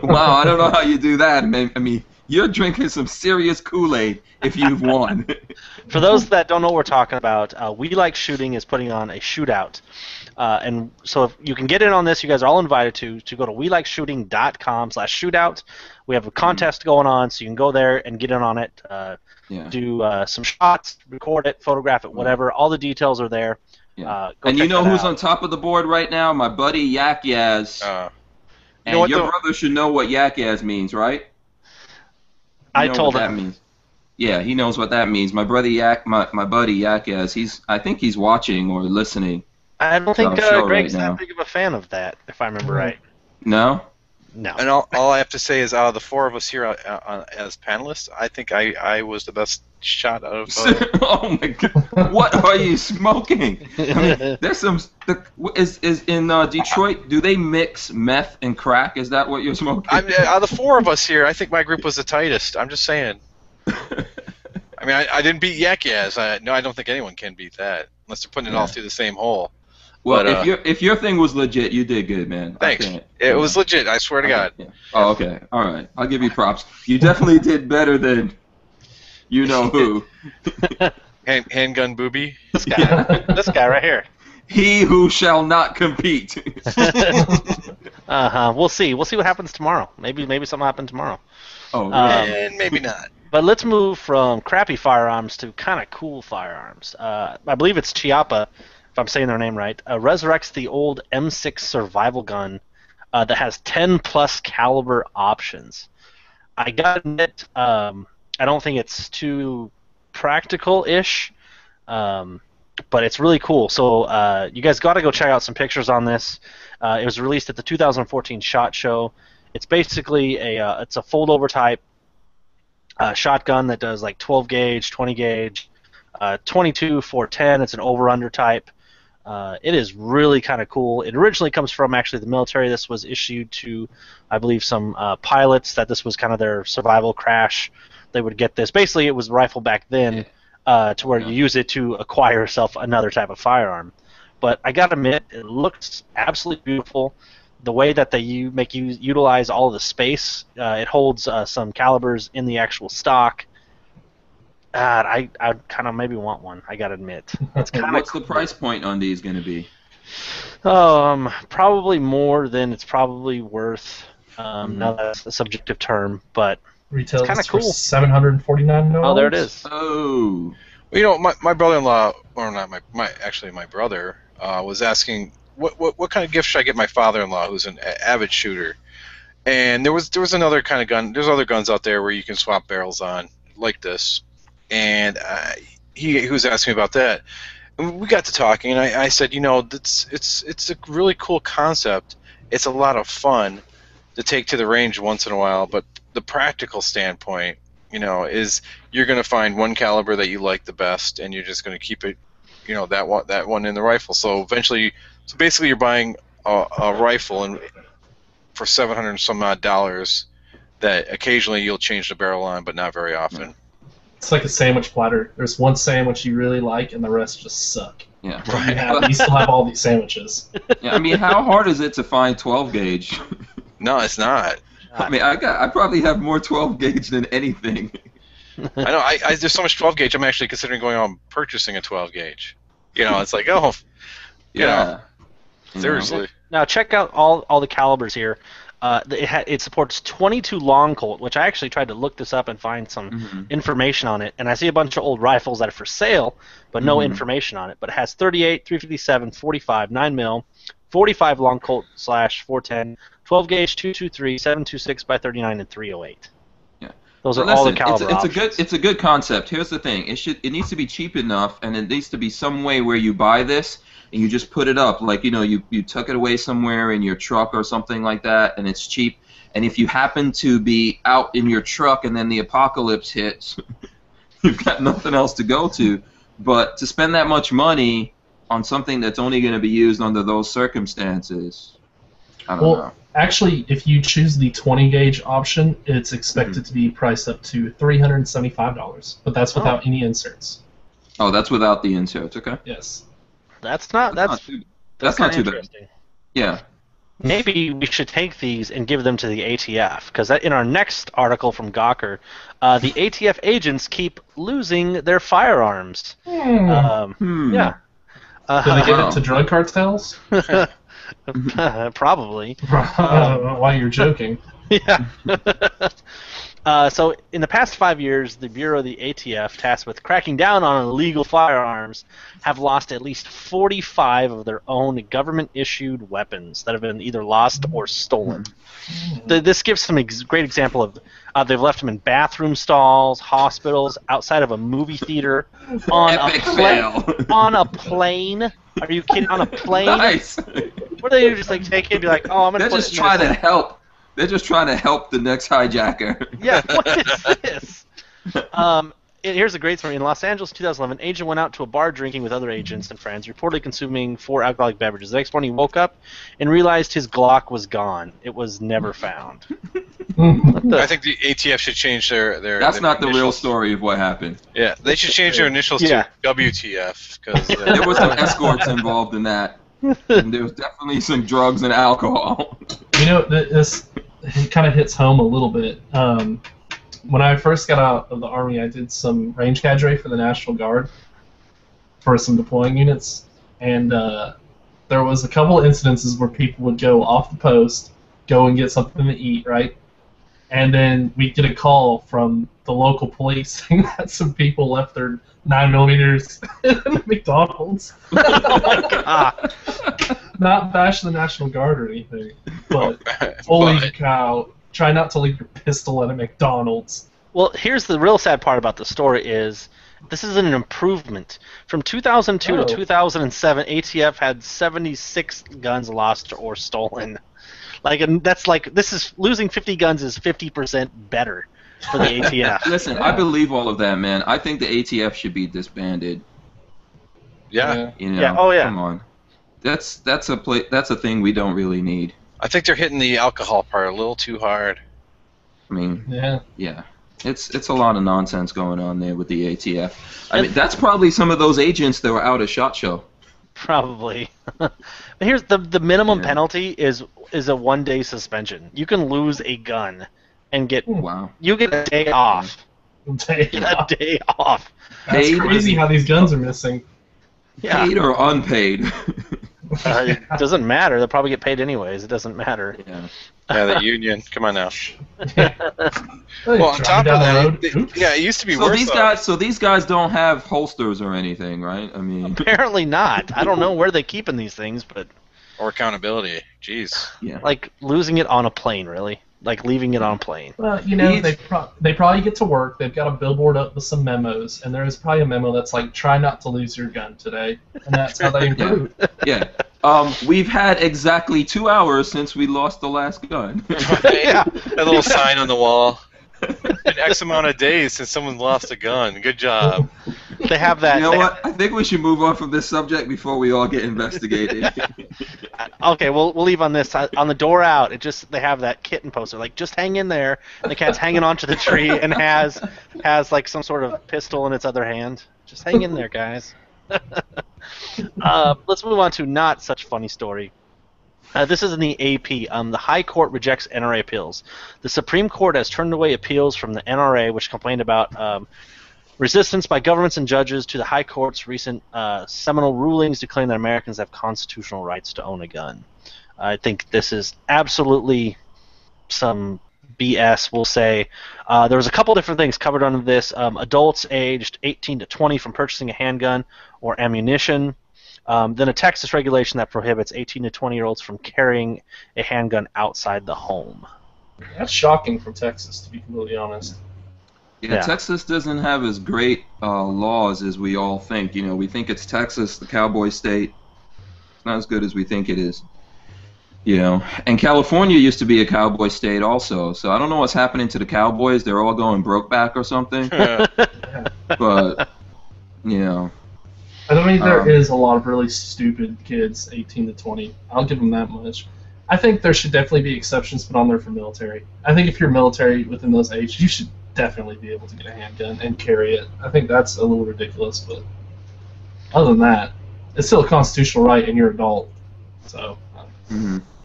Wow, I don't know how you do that, man. I mean, you're drinking some serious Kool-Aid if you've won. For those that don't know what we're talking about, We Like Shooting is putting on a shootout. And so if you can get in on this, you guys are all invited to go to welikeshooting.com/shootout. We have a contest going on, so you can go there and get in on it. Do some shots, record it, photograph it, whatever. All the details are there. Yeah. And you know who's on top of the board right now? My buddy Yak Yaz. And your brother should know what Yak Yaz means, right? I told him. That means. Yeah, he knows what that means. My brother my buddy Yak Yaz. I think he's watching or listening. I don't think Greg's that big of a fan of that, if I remember right. No? No. And all I have to say is, out of the four of us here as panelists, I think I was the best shot out of. Oh my God! What are you smoking? I mean, there's some. Is in Detroit? Do they mix meth and crack? Is that what you're smoking? Out of the four of us here, I think my group was the tightest. I'm just saying. I mean, I didn't beat Yak Yaz. No, I don't think anyone can beat that unless they're putting it all through the same hole. Well, but, if your thing was legit, you did good, man. Thanks. It was legit. I swear to God. Yeah. Oh, okay. All right. I'll give you props. You definitely did better than you know who. HandgunNewbie. This guy right here. He who shall not compete. We'll see. We'll see what happens tomorrow. Maybe something happened tomorrow. Oh, really? And maybe not. But let's move from crappy firearms to kind of cool firearms. I believe it's Chiappa, if I'm saying their name right, resurrects the old M6 survival gun that has 10-plus caliber options. I gotta admit, I don't think it's too practical-ish, but it's really cool. So you guys got to go check out some pictures on this. It was released at the 2014 SHOT Show. It's basically it's a fold-over type shotgun that does like 12 gauge, 20 gauge, 22, 410. It's an over-under type. It is really kind of cool. It originally comes from actually the military. This was issued to, I believe, some pilots that this was kind of their survival crash. They would get this. Basically, it was a rifle back then to where you use it to acquire yourself another type of firearm. But I got to admit, it looks absolutely beautiful. The way that they make you utilize all of the space, it holds some calibers in the actual stock. I kind of maybe want one. I gotta admit. It's kind What's the price point on these going to be? Probably more than it's probably worth. Now that's a subjective term, but retail kind of cool. $749. Oh, there it is. Oh. Well, you know, my brother-in-law, or not my brother, was asking what kind of gift should I get my father-in-law, who's an avid shooter. And there was another kind of gun. There's other guns out there where you can swap barrels on, like this. And he was asking me about that. And we got to talking, and I said, you know, it's a really cool concept. It's a lot of fun to take to the range once in a while, but the practical standpoint, you know, is you're going to find one caliber that you like the best, and you're just going to keep it, you know, that one in the rifle. So eventually, basically, you're buying a rifle and for $700 and some odd that occasionally you'll change the barrel on, but not very often. It's like a sandwich platter. There's one sandwich you really like, and the rest just suck. Yeah. Right. You still have all these sandwiches. Yeah, I mean, how hard is it to find 12 gauge? No, it's not. I mean, I probably have more 12 gauge than anything. I know. There's so much 12 gauge. I'm actually considering going out and purchasing a 12 gauge. You know, it's like, oh, you know, seriously. Now check out all the calibers here. It supports 22 long Colt, which I actually tried to look this up and find some information on it, and I see a bunch of old rifles that are for sale, but no information on it. But it has 38, 357, 45, 9mm, 45 long Colt / 410, 12 gauge, 223, 726 by 39, and 308. Yeah, those are all the caliber it's a good concept. Here's the thing: it needs to be cheap enough, and it needs to be some way where you buy this and you just put it up, like, you know, you tuck it away somewhere in your truck or something like that, and it's cheap. And if you happen to be out in your truck and then the apocalypse hits, you've got nothing else to go to. But to spend that much money on something that's only going to be used under those circumstances, I don't know. Actually, if you choose the 20 gauge option, it's expected to be priced up to $375, but that's without any inserts. Oh, that's without the inserts. Okay. Yes. That's not too bad. Yeah. Maybe we should take these and give them to the ATF, because in our next article from Gawker, the ATF agents keep losing their firearms. Yeah. Do they give it to drug cartels? Probably. Why you're joking? Yeah. So in the past 5 years, the Bureau of the ATF, tasked with cracking down on illegal firearms, have lost at least 45 of their own government-issued weapons that have been either lost or stolen. This gives some great example of they've left them in bathroom stalls, hospitals, outside of a movie theater, on a plane. Are you kidding? On a plane? Nice. What do they do? Just like take it and be like, oh, I'm gonna. They're just trying to help. They're just trying to help the next hijacker. Yeah, what is this? Here's a great story. In Los Angeles, 2011, an agent went out to a bar drinking with other agents and friends, reportedly consuming 4 alcoholic beverages. The next morning, he woke up and realized his Glock was gone. It was never found. I think the ATF should change their That's not initials. the real story of what happened. Yeah, they should change their initials to WTF. Because There was some escorts involved in that. And there was definitely some drugs and alcohol. You know, this kind of hits home a little bit. When I first got out of the Army, I did some range cadre for the National Guard for some deploying units, and there was a couple of incidences where people would go off the post, go and get something to eat, right? And then we'd get a call from the local police saying that some people left their 9mm in McDonald's. Oh my God. Not bash the National Guard or anything, but holy cow, try not to leave your pistol at a McDonald's. Well, here's the real sad part about the story is this is an improvement. From 2002 to 2007, ATF had 76 guns lost or stolen. And that's this is losing 50 guns is 50% better for the ATF. Listen, I believe all of that, man. I think the ATF should be disbanded. Yeah. You know, Yeah. Oh yeah. Come on. That's a thing we don't really need. I think they're hitting the alcohol part a little too hard. I mean, yeah. It's a lot of nonsense going on there with the ATF. I mean, that's probably some of those agents that were out at SHOT Show. Probably. But here's the minimum penalty is a 1-day suspension. You can lose a gun and get you get a day off. A day off. That's crazy how these guns are missing. Yeah. Paid or unpaid? It doesn't matter. They'll probably get paid anyways. It doesn't matter. Yeah. Yeah, the union. Come on now. Well, on top of that, it used to be worse. These guys don't have holsters or anything, right? I mean, apparently not. I don't know where they're keeping these things, but or accountability. Jeez. Yeah. Like losing it on a plane, really. Like leaving it on a plane. Well, you know, they probably get to work. They've got a billboard up with some memos, and there's probably a memo that's like, "Try not to lose your gun today," and that's how they improve. Yeah. We've had exactly 2 hours since we lost the last gun. Yeah. A little sign on the wall. An X amount of days since someone lost a gun. Good job. They have that. You know what? I think we should move on from this subject before we all get investigated. Okay, we'll leave on this. On the door out, they have that kitten poster, like just hang in there. And the cat's hanging onto the tree and has like some sort of pistol in its other hand. Just hang in there, guys. Let's move on to not such funny story. This is in the AP. The High Court rejects NRA appeals. The Supreme Court has turned away appeals from the NRA, which complained about resistance by governments and judges to the High Court's recent seminal rulings declaring that Americans have constitutional rights to own a gun. I think this is absolutely some BS, we'll say. There was a couple different things covered under this. Adults aged 18 to 20 from purchasing a handgun or ammunition. Then a Texas regulation that prohibits 18 to 20-year-olds from carrying a handgun outside the home. That's shocking from Texas, to be completely honest. Yeah, Texas doesn't have as great laws as we all think. You know, we think it's Texas, the cowboy state. It's not as good as we think it is. You know, and California used to be a cowboy state also. So I don't know what's happening to the cowboys. They're all going brokeback or something. But, you know. I mean, there is a lot of really stupid kids, 18 to 20. I'll give them that much. I think there should definitely be exceptions put on there for military. I think if you're military within those ages, you should definitely be able to get a handgun and carry it. I think that's a little ridiculous, but other than that, it's still a constitutional right and you're an adult. So,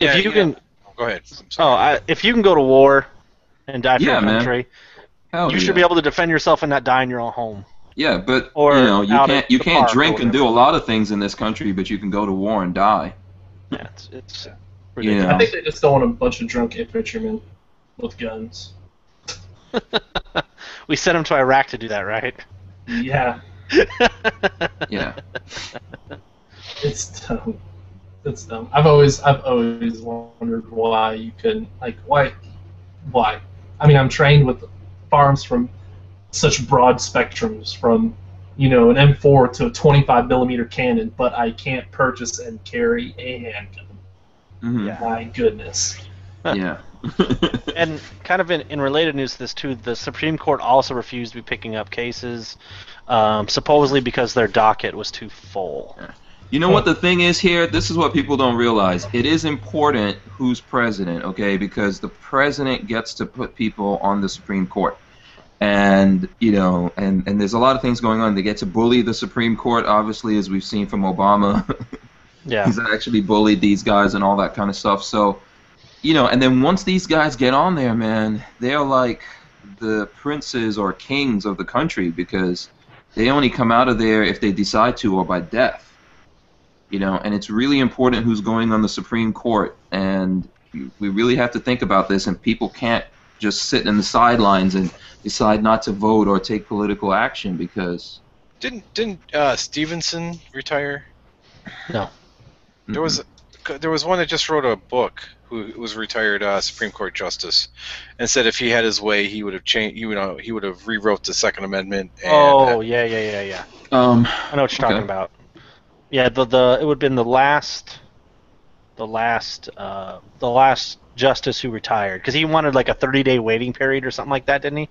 if you can, go ahead. If you can go to war and die for your man. country, you should be able to defend yourself and not die in your own home. Yeah, but you can't drink and do a lot of things in this country, but you can go to war and die. Yeah, it's ridiculous. You know. I think they just don't want a bunch of drunk infantrymen with guns. We sent them to Iraq to do that, right? Yeah. Yeah. It's dumb. It's dumb. I've always wondered why you couldn't, like, why? I mean, I'm trained with firearms from such broad spectrums, from, you know, an M4 to a 25mm cannon, but I can't purchase and carry a handgun. Mm-hmm. Yeah. My goodness. Yeah. And kind of in related news to this too, the Supreme Court also refused to be picking up cases, supposedly because their docket was too full. You know what the thing is here? This is what people don't realize. It is important who's president, okay? Because the president gets to put people on the Supreme Court. And, you know, and there's a lot of things going on. They get to bully the Supreme Court, obviously, as we've seen from Obama. Yeah. He's actually bullied these guys and all that kind of stuff. So, you know, and then once these guys get on there, man, they're like the princes or kings of the country because they only come out of there if they decide to or by death. You know, and it's really important who's going on the Supreme Court, and we really have to think about this, and people can't just sit in the sidelines and decide not to vote or take political action because... Didn't Stevenson retire? No. There was one that just wrote a book who was retired Supreme Court justice, and said if he had his way, he would have changed. He would have rewrote the Second Amendment. And, yeah. I know what you're talking about. Yeah, it would have been the last justice who retired because he wanted like a 30-day waiting period or something like that, didn't he?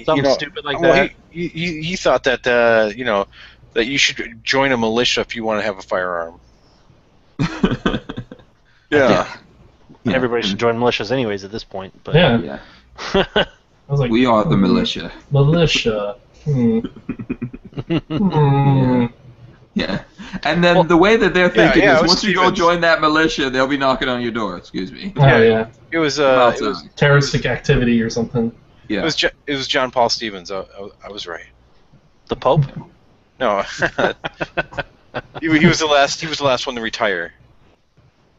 Something stupid like that. He thought that that you should join a militia if you want to have a firearm. Yeah. Everybody should join militias anyways at this point. But Yeah. I was like, we are the militia. Militia. Yeah. And then the way that they're thinking is once you go Stevens. join that militia, they'll be knocking on your door. Excuse me. Oh, yeah. It was Terroristic activity or something. Yeah. it was John Paul Stevens. I was right. The Pope? No. he was the last one to retire.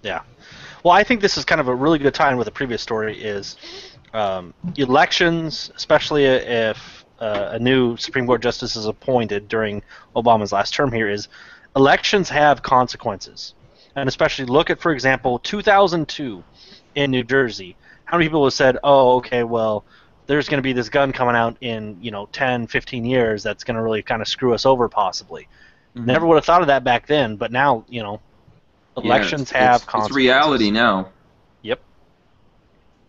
Yeah. Well, I think this is kind of a really good time with the previous story is elections, especially if a new Supreme Court justice is appointed during Obama's last term here, is elections have consequences. And especially look at, for example, 2002 in New Jersey. How many people have said, oh, okay, well, there's going to be this gun coming out in 10, 15 years that's going to really kind of screw us over possibly. Mm-hmm. Never would have thought of that back then, but now, elections have consequences. It's reality now. Yep.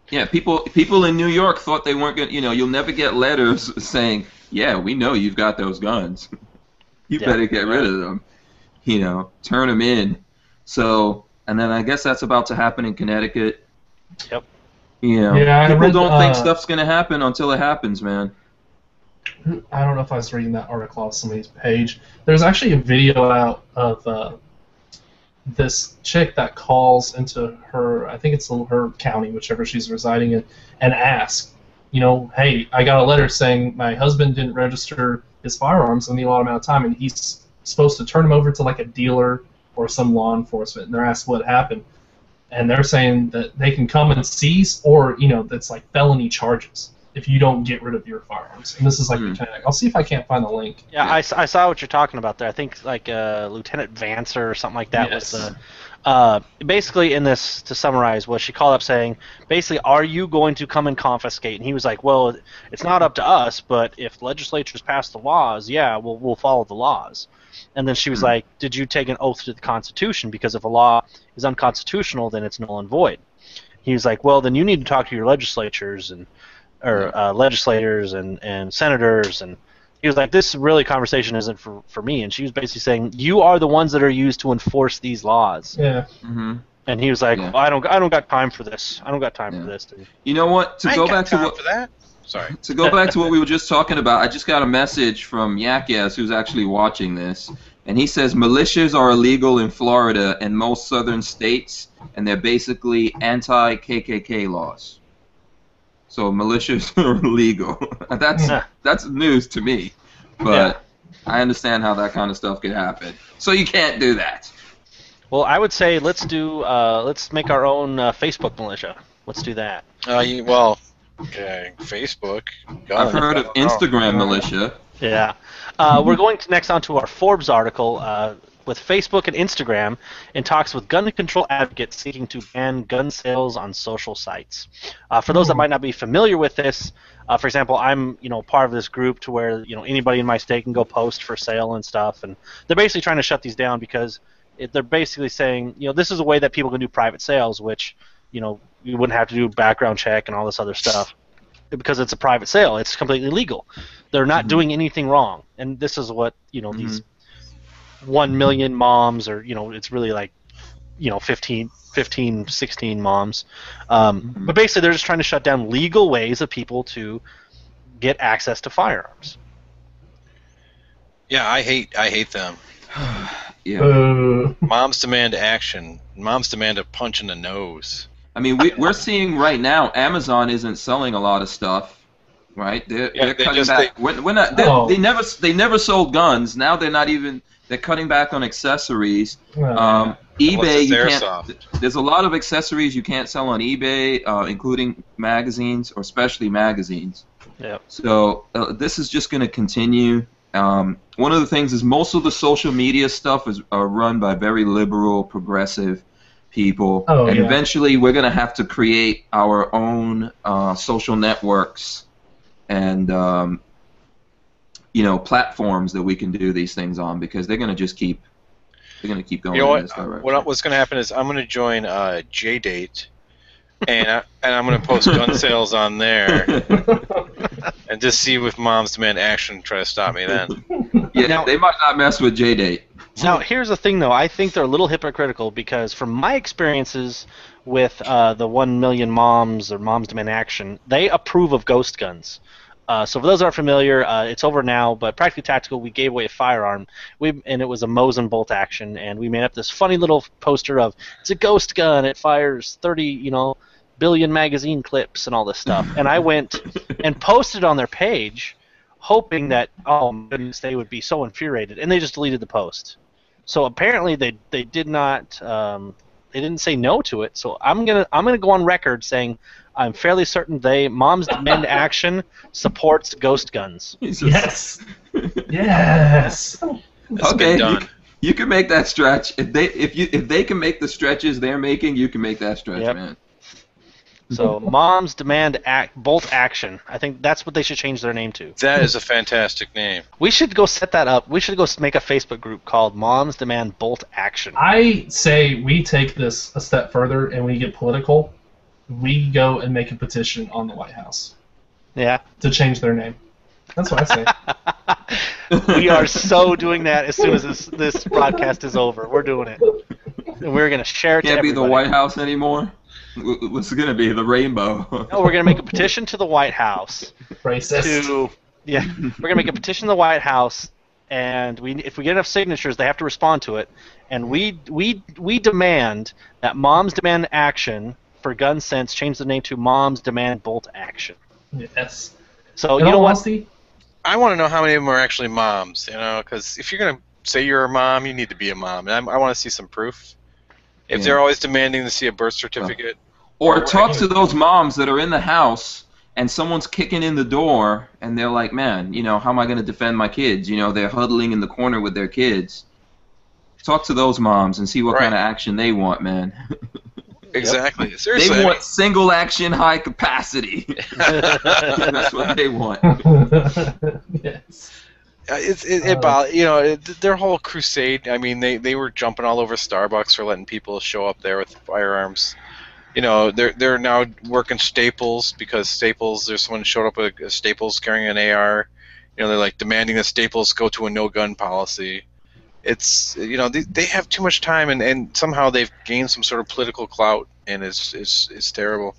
Yeah, people in New York thought they weren't going to, you'll never get letters saying, yeah, we know you've got those guns. You better get rid of them. Turn them in. So, and then I guess that's about to happen in Connecticut. Yep. People don't think stuff's going to happen until it happens, man. I don't know if I was reading that article off somebody's page. There's actually a video out of this chick that calls into her, I think it's her county, whichever she's residing in, and asks, hey, I got a letter saying my husband didn't register his firearms in the allotted amount of time, and he's supposed to turn them over to like a dealer or some law enforcement, and they're asked what happened. And they're saying that they can come and seize, or, that's like felony charges if you don't get rid of your firearms. And this is like I'll see if I can't find the link. Yeah, I saw what you're talking about there. I think like Lieutenant Vancer or something like that was the... basically in this, to summarize, was she called up saying, basically, are you going to come and confiscate? And he was like, well, it's not up to us, but if legislatures pass the laws, we'll follow the laws. And then she was like, did you take an oath to the Constitution? Because if a law is unconstitutional, then it's null and void. He was like, well, then you need to talk to your legislators and legislators and senators. And he was like, this really conversation isn't for me. And she was basically saying, you are the ones that are used to enforce these laws. Yeah. Mm-hmm. And he was like, well, I don't got time for this. I don't got time for this. You know what? To go back to what we were just talking about, I just got a message from Yakyas, who's actually watching this, and he says militias are illegal in Florida and most southern states, and they're basically anti-KKK laws. So militias are illegal. That's news to me, but I understand how that kind of stuff could happen. So you can't do that. Well, I would say let's make our own Facebook militia. Let's do that. Facebook. I've heard of Instagram militia. Yeah. We're going next on to our Forbes article with Facebook and Instagram in talks with gun control advocates seeking to ban gun sales on social sites. For those that might not be familiar with this, for example, I'm part of this group to where anybody in my state can go post for sale and stuff, and they're basically trying to shut these down because they're basically saying this is a way that people can do private sales, which you wouldn't have to do a background check and all this other stuff because it's a private sale. It's completely legal. They're not doing anything wrong. And this is what, these 1 million moms, or, it's really like, 15, 16 moms. But basically they're just trying to shut down legal ways of people to get access to firearms. Yeah, I hate them. Yeah. Moms demand action. Moms demand a punch in the nose. I mean, we're seeing right now Amazon isn't selling a lot of stuff, right? They're cutting back. They never sold guns. Now they're cutting back on accessories. eBay, you can't. There's a lot of accessories you can't sell on eBay, including magazines, or especially magazines. Yeah. So this is just going to continue. One of the things is most of the social media stuff is run by very liberal, progressive people, and eventually we're going to have to create our own social networks and platforms that we can do these things on, because they're going to keep going. You know in this direction. What's going to happen is I'm going to join JDate, and I'm going to post gun sales on there, and just see if moms demand action try to stop me then. Yeah, now, they might not mess with JDate. Now, here's the thing, though. I think they're a little hypocritical, because from my experiences with the 1 million moms, or Moms Demand Action, they approve of ghost guns. So for those who aren't familiar, it's over now, but Practically Tactical, we gave away a firearm, and it was a Mosin bolt action, and we made up this funny little poster of, it's a ghost gun, it fires 30, billion magazine clips and all this stuff. And I went and posted on their page, hoping that, oh my goodness, they would be so infuriated, and they just deleted the post. So apparently they did not, they didn't say no to it. So I'm gonna go on record saying I'm fairly certain Moms Demand Action supports ghost guns. Yes. Yes. Okay, you can make that stretch. If they can make the stretches they're making, you can make that stretch, man. So Moms Demand Bolt Action. I think that's what they should change their name to. That is a fantastic name. We should go set that up. We should go make a Facebook group called Moms Demand Bolt Action. I say we take this a step further and we get political. We go and make a petition on the White House. Yeah. To change their name. That's what I say. We are so doing that as soon as this broadcast is over. We're doing it. And we're going to share it to everybody. Can't be the White House anymore. What's it going to be? The rainbow. No, we're going to make a petition to the White House. Racist. We're going to make a petition to the White House, and if we get enough signatures, they have to respond to it. And we demand that Moms Demand Action for Gun Sense change the name to Moms Demand Bolt Action. Yes. So you know what? I want to know how many of them are actually moms. Because if you're going to say you're a mom, you need to be a mom, and I want to see some proof. If they're always demanding to see a birth certificate. Or talk to those moms that are in the house and someone's kicking in the door and they're like, man, how am I going to defend my kids? They're huddling in the corner with their kids. Talk to those moms and see what kind of action they want, man. Exactly. Yep. Seriously, they want single action, high capacity. That's what they want. Yes. Their whole crusade. I mean, they were jumping all over Starbucks for letting people show up there with firearms. They're now working Staples, because Staples, there's someone showed up with a Staples carrying an AR. They're like demanding that Staples go to a no gun policy. It's they have too much time, and somehow they've gained some sort of political clout, and it's terrible.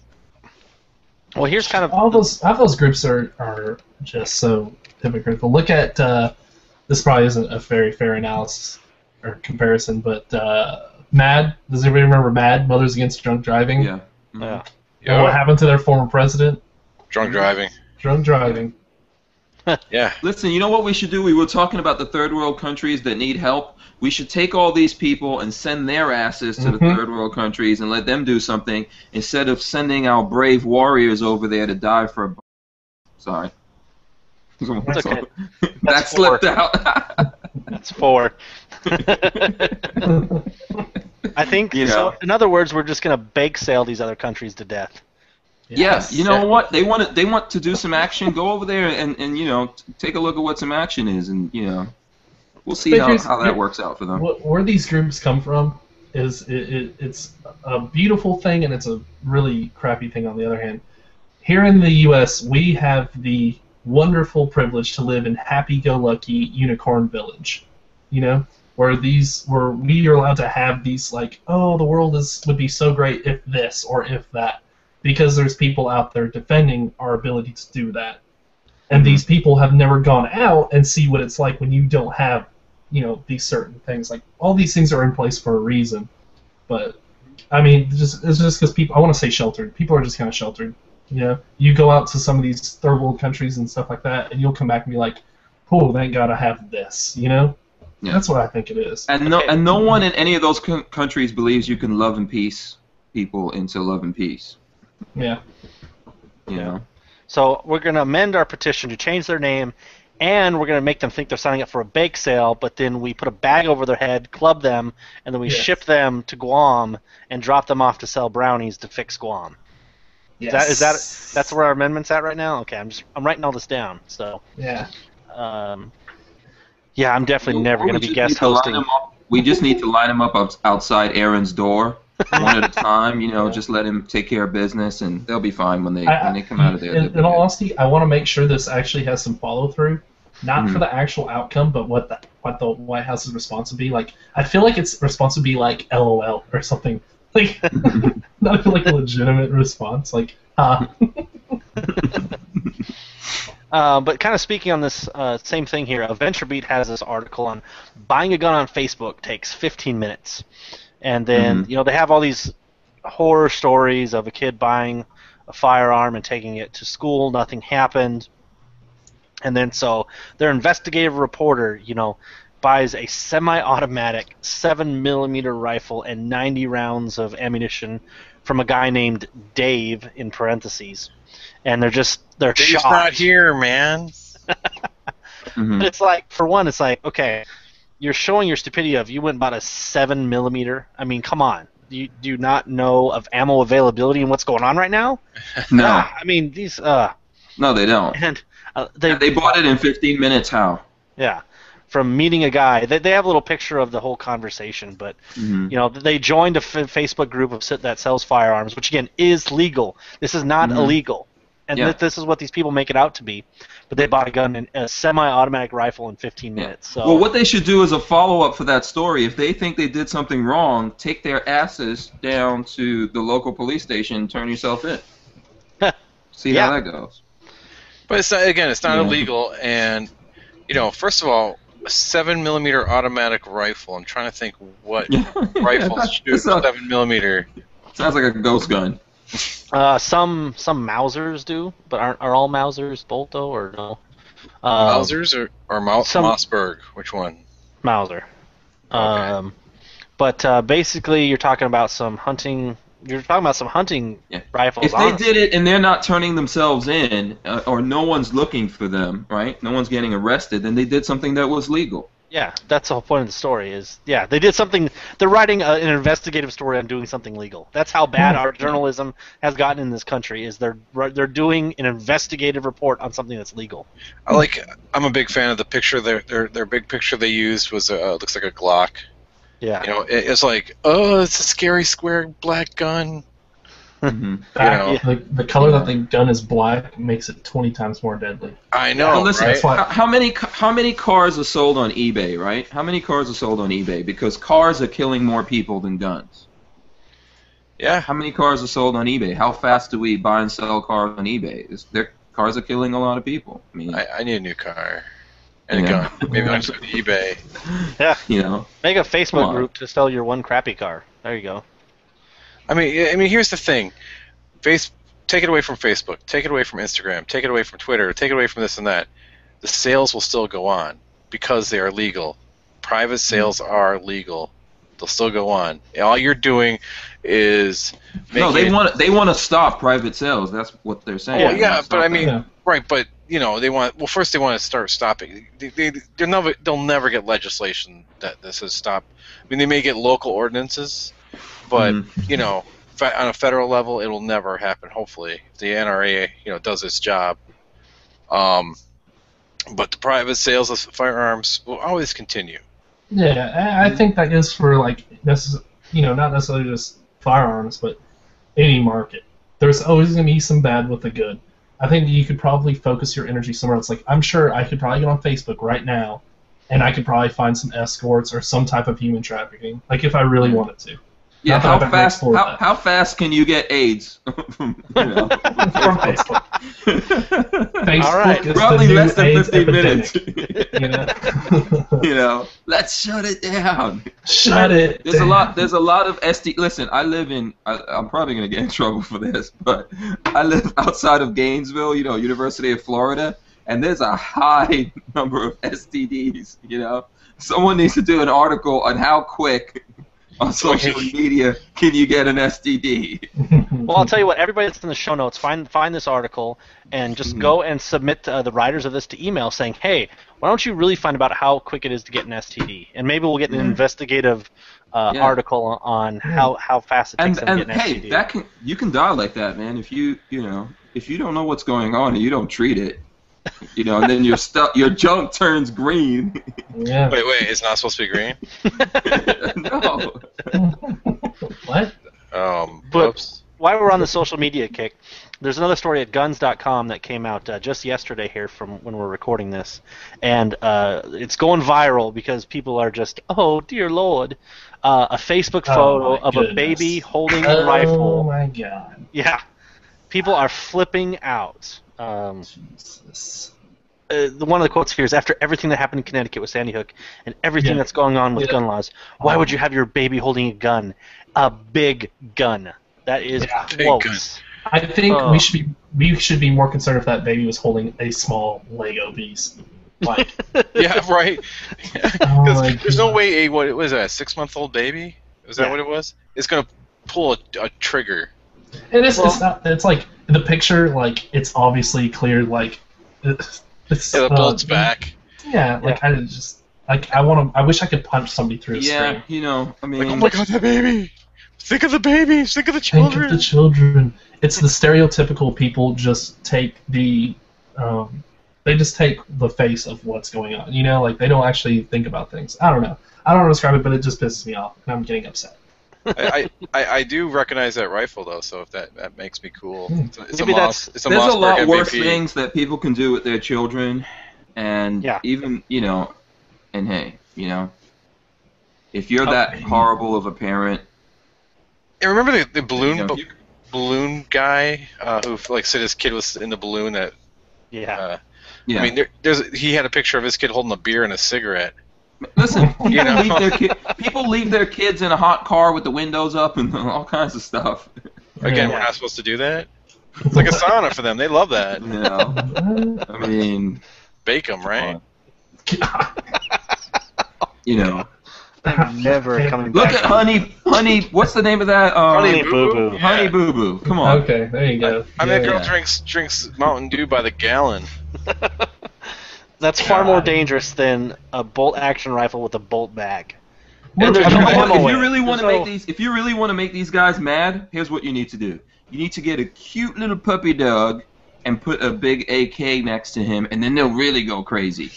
Well, here's kind of all those groups are just so hypocritical. Look at this. Probably isn't a very fair analysis or comparison, but MAD. Does anybody remember MAD? Mothers Against Drunk Driving. Yeah. Yeah. And what happened to their former president? Drunk driving. Drunk driving. Yeah. Listen, you know what we should do? We were talking about the third world countries that need help. We should take all these people and send their asses to the third world countries and let them do something instead of sending our brave warriors over there to die for a... Sorry. That's okay. That slipped out. That's 4. I think, so in other words, we're just going to bake sale these other countries to death. Yes. You know what? They want to do some action. Go over there and take a look at what some action is, and we'll see how that works out for them. Where these groups come from it's a beautiful thing and it's a really crappy thing on the other hand. Here in the U.S., we have the wonderful privilege to live in happy-go-lucky unicorn village, where we are allowed to have these like, oh, the world would be so great if this or if that, because there's people out there defending our ability to do that, and these people have never gone out and see what it's like when you don't have, these certain things. Like all these things are in place for a reason, but I mean, it's just because people, I want to say sheltered. People are just kind of sheltered. You go out to some of these third world countries and stuff like that, and you'll come back and be like, "Oh, thank God I have this." Yeah. That's what I think it is. And no one in any of those countries believes you can love and peace people into love and peace. Yeah. So we're going to amend our petition to change their name, and we're going to make them think they're signing up for a bake sale, but then we put a bag over their head, club them, and then we ship them to Guam and drop them off to sell brownies to fix Guam. Yes. That's where our amendment's at right now? Okay, I'm writing all this down. So yeah. Yeah, I'm definitely never going to be guest hosting. We just need to line them up outside Aaron's door, one at a time. Just let him take care of business, and they'll be fine when they come out of there. In all honesty, I want to make sure this actually has some follow through, not for the actual outcome, but what the White House's response would be. Like, I feel like its response would be like LOL or something. Like, not like a legitimate response. Like, But kind of speaking on this same thing here, VentureBeat has this article on buying a gun on Facebook takes 15 minutes. And then, they have all these horror stories of a kid buying a firearm and taking it to school, nothing happened. And then so their investigative reporter, buys a semi-automatic 7mm rifle and 90 rounds of ammunition from a guy named Dave, in parentheses. And they're Dave's shocked. Not here, man. But it's like, for one, it's like, okay, you're showing your stupidity of you went and bought a 7mm. I mean, come on. Do you not know of ammo availability and what's going on right now? No. I mean, these... No, they don't. And they bought it in 15 minutes, how? Yeah. From meeting a guy. They have a little picture of the whole conversation, but they joined a Facebook group that sells firearms, which again is legal. This is not illegal, and this is what these people make it out to be. But they bought a semi-automatic rifle in 15 minutes. So. Well, what they should do is a follow-up for that story. If they think they did something wrong, take their asses down to the local police station and turn yourself in. See how that goes. But it's not illegal, and first of all, a 7mm automatic rifle. I'm trying to think what rifles shoot 7mm. Sounds like a ghost gun. Some Mausers do, but are all Mausers Bolto or no? Mausers or Mossberg? Which one? Mauser. Okay. But basically, you're talking about some hunting. You're talking about some hunting rifles. If they did it and they're not turning themselves in, or no one's looking for them, right? No one's getting arrested, then they did something that was legal. Yeah, that's the whole point of the story. They did something. They're writing an investigative story on doing something legal. That's how bad our journalism has gotten in this country. Is they're doing an investigative report on something that's legal. I'm a big fan of the picture. Their big picture they used was looks like a Glock. Yeah. It's like, oh, it's a scary square black gun. The color that the gun is black makes it 20 times more deadly. I know, well, listen, right? How many cars are sold on eBay, right? How many cars are sold on eBay? Because cars are killing more people than guns. Yeah. How many cars are sold on eBay? How fast do we buy and sell cars on eBay? Cars are killing a lot of people. I mean, I need a new car. And a gun. Maybe I'll just go to eBay. Yeah. Make a Facebook group to sell your one crappy car. There you go. I mean, here's the thing. Take it away from Facebook. Take it away from Instagram. Take it away from Twitter. Take it away from this and that. The sales will still go on because they are legal. Private sales are legal. They'll still go on. All you're doing is they want to stop private sales. That's what they're saying. Well, yeah, but I mean, right? But they want. Well, first they want to start stopping. They'll never get legislation that says stop. I mean, they may get local ordinances, but on a federal level, it'll never happen. Hopefully, if the NRA does its job. But the private sales of firearms will always continue. Yeah, I think that is for not necessarily just firearms, but any market. There's always going to be some bad with the good. I think you could probably focus your energy somewhere else. Like, I'm sure I could probably get on Facebook right now, and I could probably find some escorts or some type of human trafficking, like if I really wanted to. Yeah, how fast can you get AIDS from Facebook? Facebook All right. is Probably the new less than AIDS 15 minutes. epidemic, Let's shut it down. Shut it There's down. a lot of SD. Listen, I'm probably gonna get in trouble for this, but I live outside of Gainesville, University of Florida, and there's a high number of STDs. Someone needs to do an article on how quick on social media can you get an STD. Well, I'll tell you what. Everybody that's in the show notes, find this article and just go and submit the writers of this to email saying, "Hey, why don't you really find about how quick it is to get an STD?" And maybe we'll get an investigative article on how fast it takes them to get an STD. Hey, you can die like that, man. If you don't know what's going on and you don't treat it, and then your junk turns green. Yeah. Wait, it's not supposed to be green? No. What? But while we're on the social media kick, there's another story at guns.com that came out just yesterday here from when we're recording this, and it's going viral because people are just, oh dear Lord, a Facebook photo of a baby holding a rifle. Oh my God. Yeah, people are flipping out. Jesus. One of the quotes here is, after everything that happened in Connecticut with Sandy Hook and everything that's going on with gun laws, why would you have your baby holding a gun? A big gun. That is quotes. I think we should be more concerned if that baby was holding a small Lego piece. Like, Yeah, right. oh my There's no God. way what was that, a 6-month-old baby? Was that what it was? It's gonna pull a trigger. And it's not. It's like the picture. Like, it's obviously clear. Like, it's The bolt's back. Yeah. Like, I just I wish I could punch somebody through a screen. I mean, Like, oh my God, that baby! Think of the babies! Think of the Think children! of the children. It's the stereotypical people just take the they just take the face of what's going on. Like, they don't actually think about things. I don't know. I don't know how to describe it, but it just pisses me off, and I'm getting upset. I do recognize that rifle though, so if that makes me cool. It's Maybe it's a there's a Mossberg lot worse MVP. things that people can do with their children, and even and hey, if you're that horrible of a parent. And remember the balloon guy who said his kid was in the balloon that. Yeah. I mean, he had a picture of his kid holding a beer and a cigarette. Listen, people leave their kids in a hot car with the windows up and all kinds of stuff. Again, we're not supposed to do that. It's like a sauna for them. They love that. I mean, Bake them, right? I'm never coming Look back. at Honey. What's the name of that? Honey Boo Boo. Honey Boo Boo. Come on. Okay, there you go. That girl drinks Mountain Dew by the gallon. That's far more dangerous than a bolt-action rifle with a bolt bag. And there's no ammo if in you it. really want to make these guys mad, here's what you need to do. You need to get a cute little puppy dog and put a big AK next to him, and then they'll really go crazy.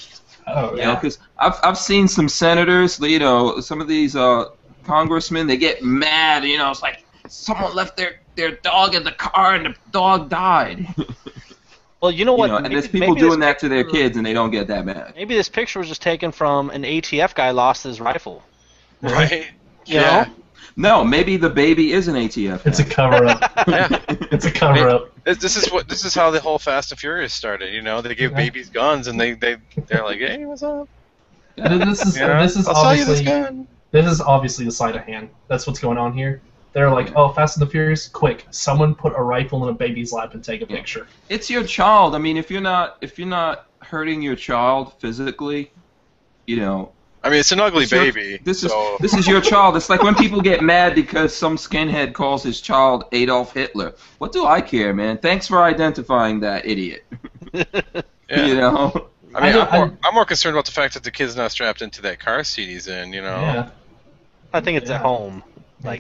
Oh yeah. Because I've seen some senators, some of these congressmen, they get mad. It's like someone left their dog in the car and the dog died. Well, you know what? And there's people doing that to their kids, and they don't get that mad. Maybe this picture was just taken from an ATF guy lost his rifle. Right? You know? No, maybe the baby is an ATF guy. It's a cover-up. It's a cover-up. This is how the whole Fast and Furious started. They give babies guns, and they're like, hey, what's up? This is I'll sell you this obviously gun. this is obviously the sleight of hand. That's what's going on here. They're like, oh, Fast and the Furious, quick! Someone put a rifle in a baby's lap and take a picture. It's your child. I mean, if you're not hurting your child physically, I mean, it's an ugly baby. This is your child. It's like when people get mad because some skinhead calls his child Adolf Hitler. What do I care, man? Thanks for identifying that idiot. Yeah. I mean, I'm more concerned about the fact that the kid's not strapped into that car seat he's in. Yeah. I think it's at home,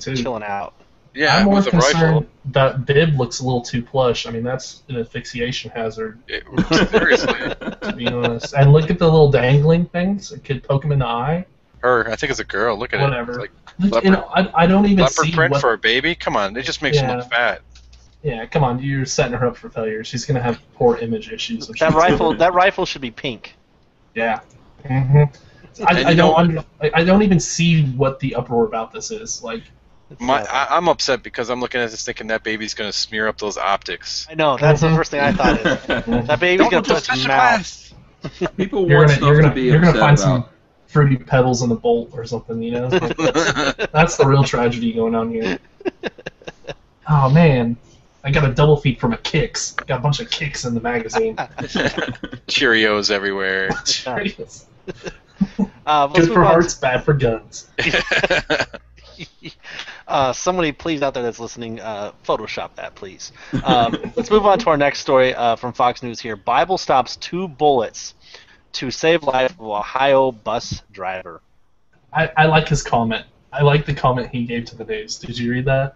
chilling out. Yeah, I'm more with a rifle. concerned that bib looks a little too plush. I mean, that's an asphyxiation hazard, Seriously. to be honest. And look at the little dangling things. A kid poke him in the eye. I think it's a girl. Look at Whatever. it. It's I don't even leopard see print what... for a baby. Come on, it just makes her look fat. Yeah, come on, you're setting her up for failure. She's gonna have poor image issues. That rifle should be pink. Yeah. Mm-hmm. I don't even see what the uproar about this is. Like, I'm upset because I'm looking at this thinking that baby's gonna smear up those optics. I know, that's the first thing I thought is that baby's gonna touch his mouth. People want stuff to be you're gonna find about. some fruity pebbles in the bolt or something, you know? That's the real tragedy going on here. Oh man, I got a double feed from a Kicks. Got a bunch of Kicks in the magazine. Cheerios everywhere. Cheerios. Good for hearts, bad for guns. Somebody, please, out there that's listening, Photoshop that, please. Let's move on to our next story from Fox News here. Bible stops 2 bullets to save life of Ohio bus driver. I like his comment. I like the comment he gave to the news. Did you read that?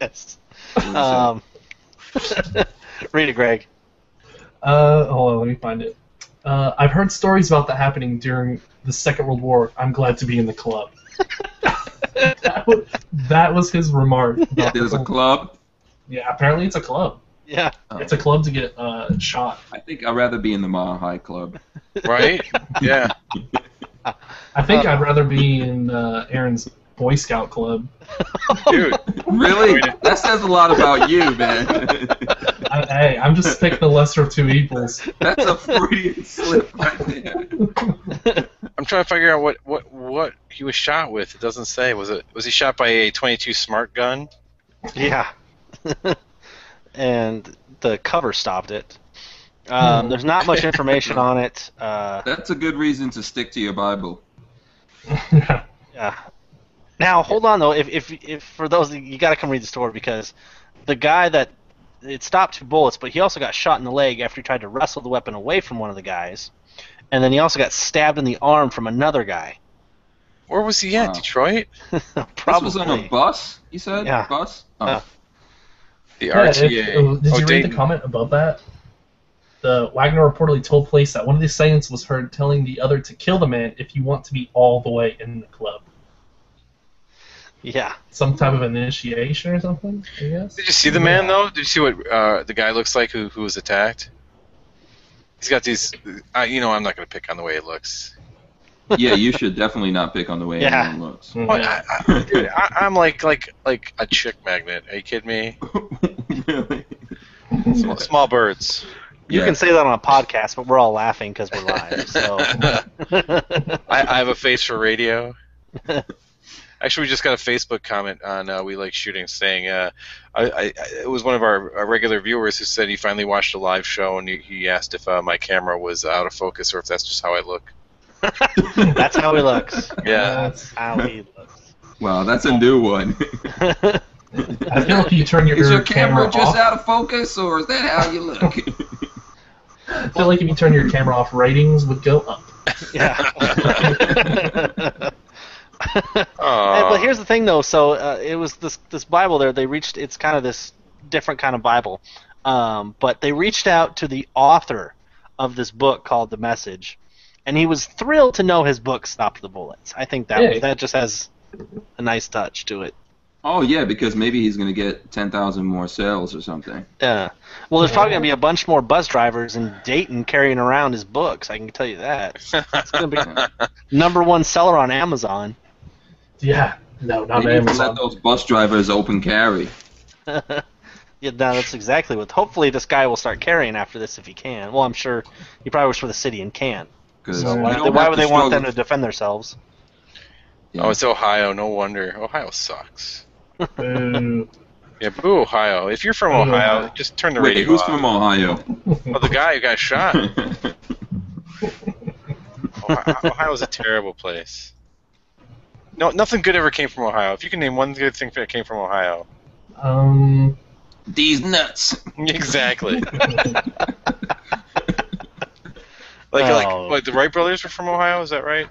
Yes. Read it, Greg. Hold on, let me find it. I've heard stories about that happening during the Second World War. I'm glad to be in the club. That was his remark. There's a club? Yeah, apparently it's a club. Yeah. It's a club to get shot. I think I'd rather be in the Mile High Club. Right? Yeah. I think I'd rather be in Aaron's Boy Scout club. Dude. Really? That says a lot about you, man. Hey, I'm just picking the lesser of 2 evils. That's a Freudian slip right there. I'm trying to figure out what he was shot with. It doesn't say. Was he shot by a 22 smart gun? Yeah. And the cover stopped it. There's not much information on it. That's a good reason to stick to your Bible. Yeah. Now, hold on though. If for those, you got to come read the story, because the guy that it stopped 2 bullets, but he also got shot in the leg after he tried to wrestle the weapon away from one of the guys, and then he also got stabbed in the arm from another guy. Where was he at? Detroit? Probably. This was on a bus, you said? Yeah. Bus? Oh. The RTA. Did you read the comment above that? The Wagner reportedly told police that one of the assailants was heard telling the other to kill the man if you want to be all the way in the club. Yeah. Some type of initiation or something, I guess? Did you see the man, though? Did you see what the guy looks like who was attacked? He's got these... I'm not going to pick on the way he looks. Yeah, you should definitely not pick on the way anyone looks. Dude, I'm like a chick magnet. Are you kidding me? Really? Small birds. You can say that on a podcast, but we're all laughing because we're live. So I have a face for radio. Actually, we just got a Facebook comment on We Like Shooting saying it was one of our regular viewers who said he finally watched a live show and he asked if my camera was out of focus or if that's just how I look. That's how he looks. Yeah. That's how he looks. Wow, that's a new one. I feel if you turn your Is your camera just off, out of focus, or is that how you look? I feel like if you turn your camera off, ratings would go up. Yeah. But here's the thing, though. So it was this Bible there. They reached. It's kind of this different kind of Bible, but they reached out to the author of this book called The Message, and he was thrilled to know his book stopped the bullets. I think that just has a nice touch to it. Oh yeah, because maybe he's gonna get 10,000 more sales or something. Yeah. Well, there's probably gonna be a bunch more bus drivers in Dayton carrying around his books. I can tell you that. It's gonna be #1 seller on Amazon. Yeah. No, not Maybe Amazon. let those bus drivers open carry. Yeah, no, that's exactly what. Hopefully, this guy will start carrying after this if he can. Well, I'm sure he probably works for the city and can. So why would they want them to defend themselves? Yeah. Oh, it's Ohio. No wonder. Ohio sucks. Boo. Yeah, boo, Ohio. If you're from Ohio, just turn the radio who's off. from Ohio? Well, the guy who got shot. Ohio's a terrible place. No, nothing good ever came from Ohio. If you can name one good thing that came from Ohio. These nuts. Exactly. Like the Wright brothers were from Ohio, is that right?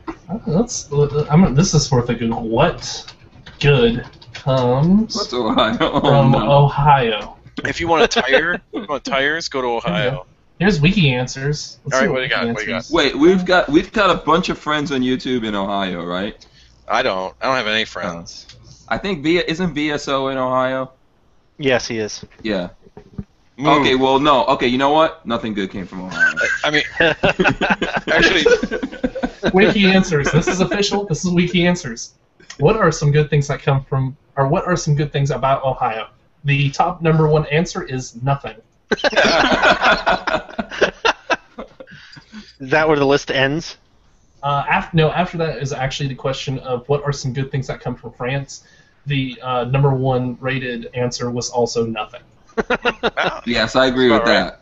This is worth a Google. What good comes What's Ohio? from Ohio? If you want a tire, tires, go to Ohio. Here's Wiki Answers. All right, what do you got? Wait, we've got a bunch of friends on YouTube in Ohio, right? I don't have any friends. I think isn't VSO in Ohio? Yes, he is. Yeah. Move. Okay, well, no. Okay, you know what? Nothing good came from Ohio. I mean, actually, Wiki Answers. This is official. This is Wiki Answers. What are some good things that come from, or what are some good things about Ohio? The top number one answer is nothing. Is that where the list ends? After that is actually the question of what are some good things that come from France. The number one rated answer was also nothing. Yes, I agree with that.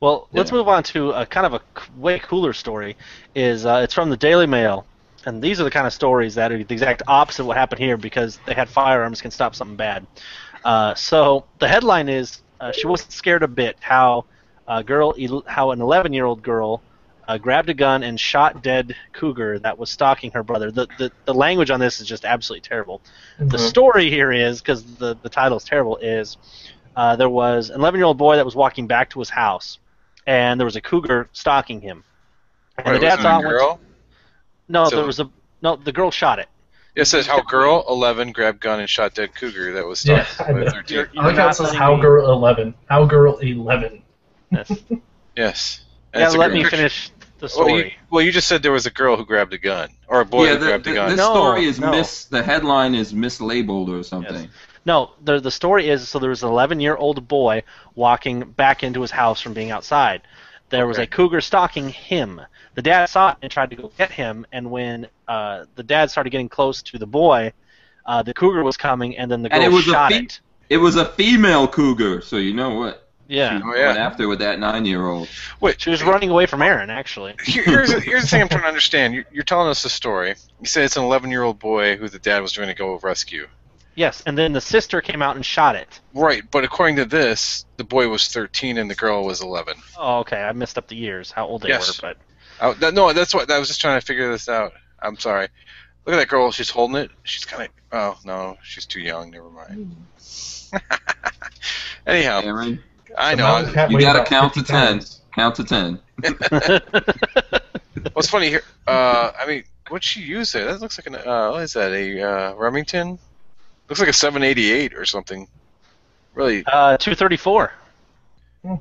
Well, let's move on to a kind of a way cooler story. It's from the Daily Mail, and these are the kind of stories that are the exact opposite of what happened here because they had firearms can stop something bad. So the headline is she wasn't scared a bit how an 11-year-old girl grabbed a gun and shot dead cougar that was stalking her brother. The language on this is just absolutely terrible. Mm-hmm. The story here is, because the title is terrible, is there was an 11-year-old boy that was walking back to his house, and there was a cougar stalking him. And the dad thought, girl? The girl shot it. It says how girl 11 grabbed gun and shot dead cougar that was stalking by 13. I like how it says how girl 11. How girl 11. Yes. Yes. Yeah, let me finish the story. Well, you just said there was a girl who grabbed a gun, or a boy who grabbed a gun. This story is the headline is mislabeled or something. Yes. No, the story is, so there was an 11-year-old boy walking back into his house from being outside. There was a cougar stalking him. The dad saw it and tried to go get him, and when the dad started getting close to the boy, the cougar was coming, and then the girl shot it. It was a female cougar, so you know what? Yeah. She went after with that 9-year-old. Wait, she was running away from Aaron, actually. Here's the thing I'm trying to understand. You're telling us a story. You say it's an 11-year-old boy who the dad was trying to go rescue. Yes, and then the sister came out and shot it. Right, but according to this, the boy was 13 and the girl was 11. Oh, okay. I messed up the years, how old they were, but... No, that's what I was just trying to figure this out. I'm sorry. Look at that girl. She's holding it. She's kind of... Oh, no. She's too young. Never mind. Anyhow. Aaron, I know. You got to count to 10. Count to 10. What's funny here... I mean, what'd she use there? That looks like an... what is that? A Remington? Looks like a 788 or something. Really? 234.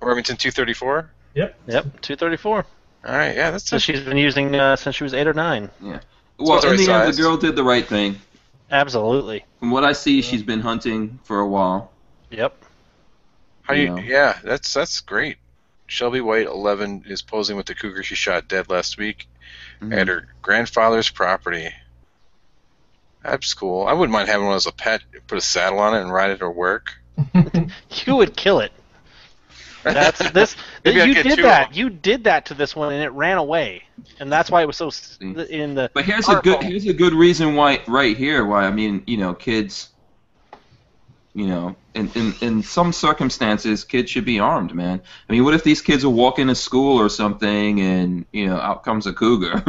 Remington 234? Yep. 234. All right, yeah, that's... So she's been using since she was 8 or 9. Yeah. Well, in the end, the girl did the right thing. Absolutely. From what I see, she's been hunting for a while. Yep. Yeah, that's great. Shelby White, 11, is posing with the cougar she shot dead last week at her grandfather's property. That's cool. I wouldn't mind having one as a pet. Put a saddle on it and ride it to work. You would kill it. That's this. You did that. You did that to this one, and it ran away, and that's why it was so in the. But here's a good reason why right here. Why I mean, kids. In some circumstances, kids should be armed, man. I mean, what if these kids are walking to school or something, and out comes a cougar?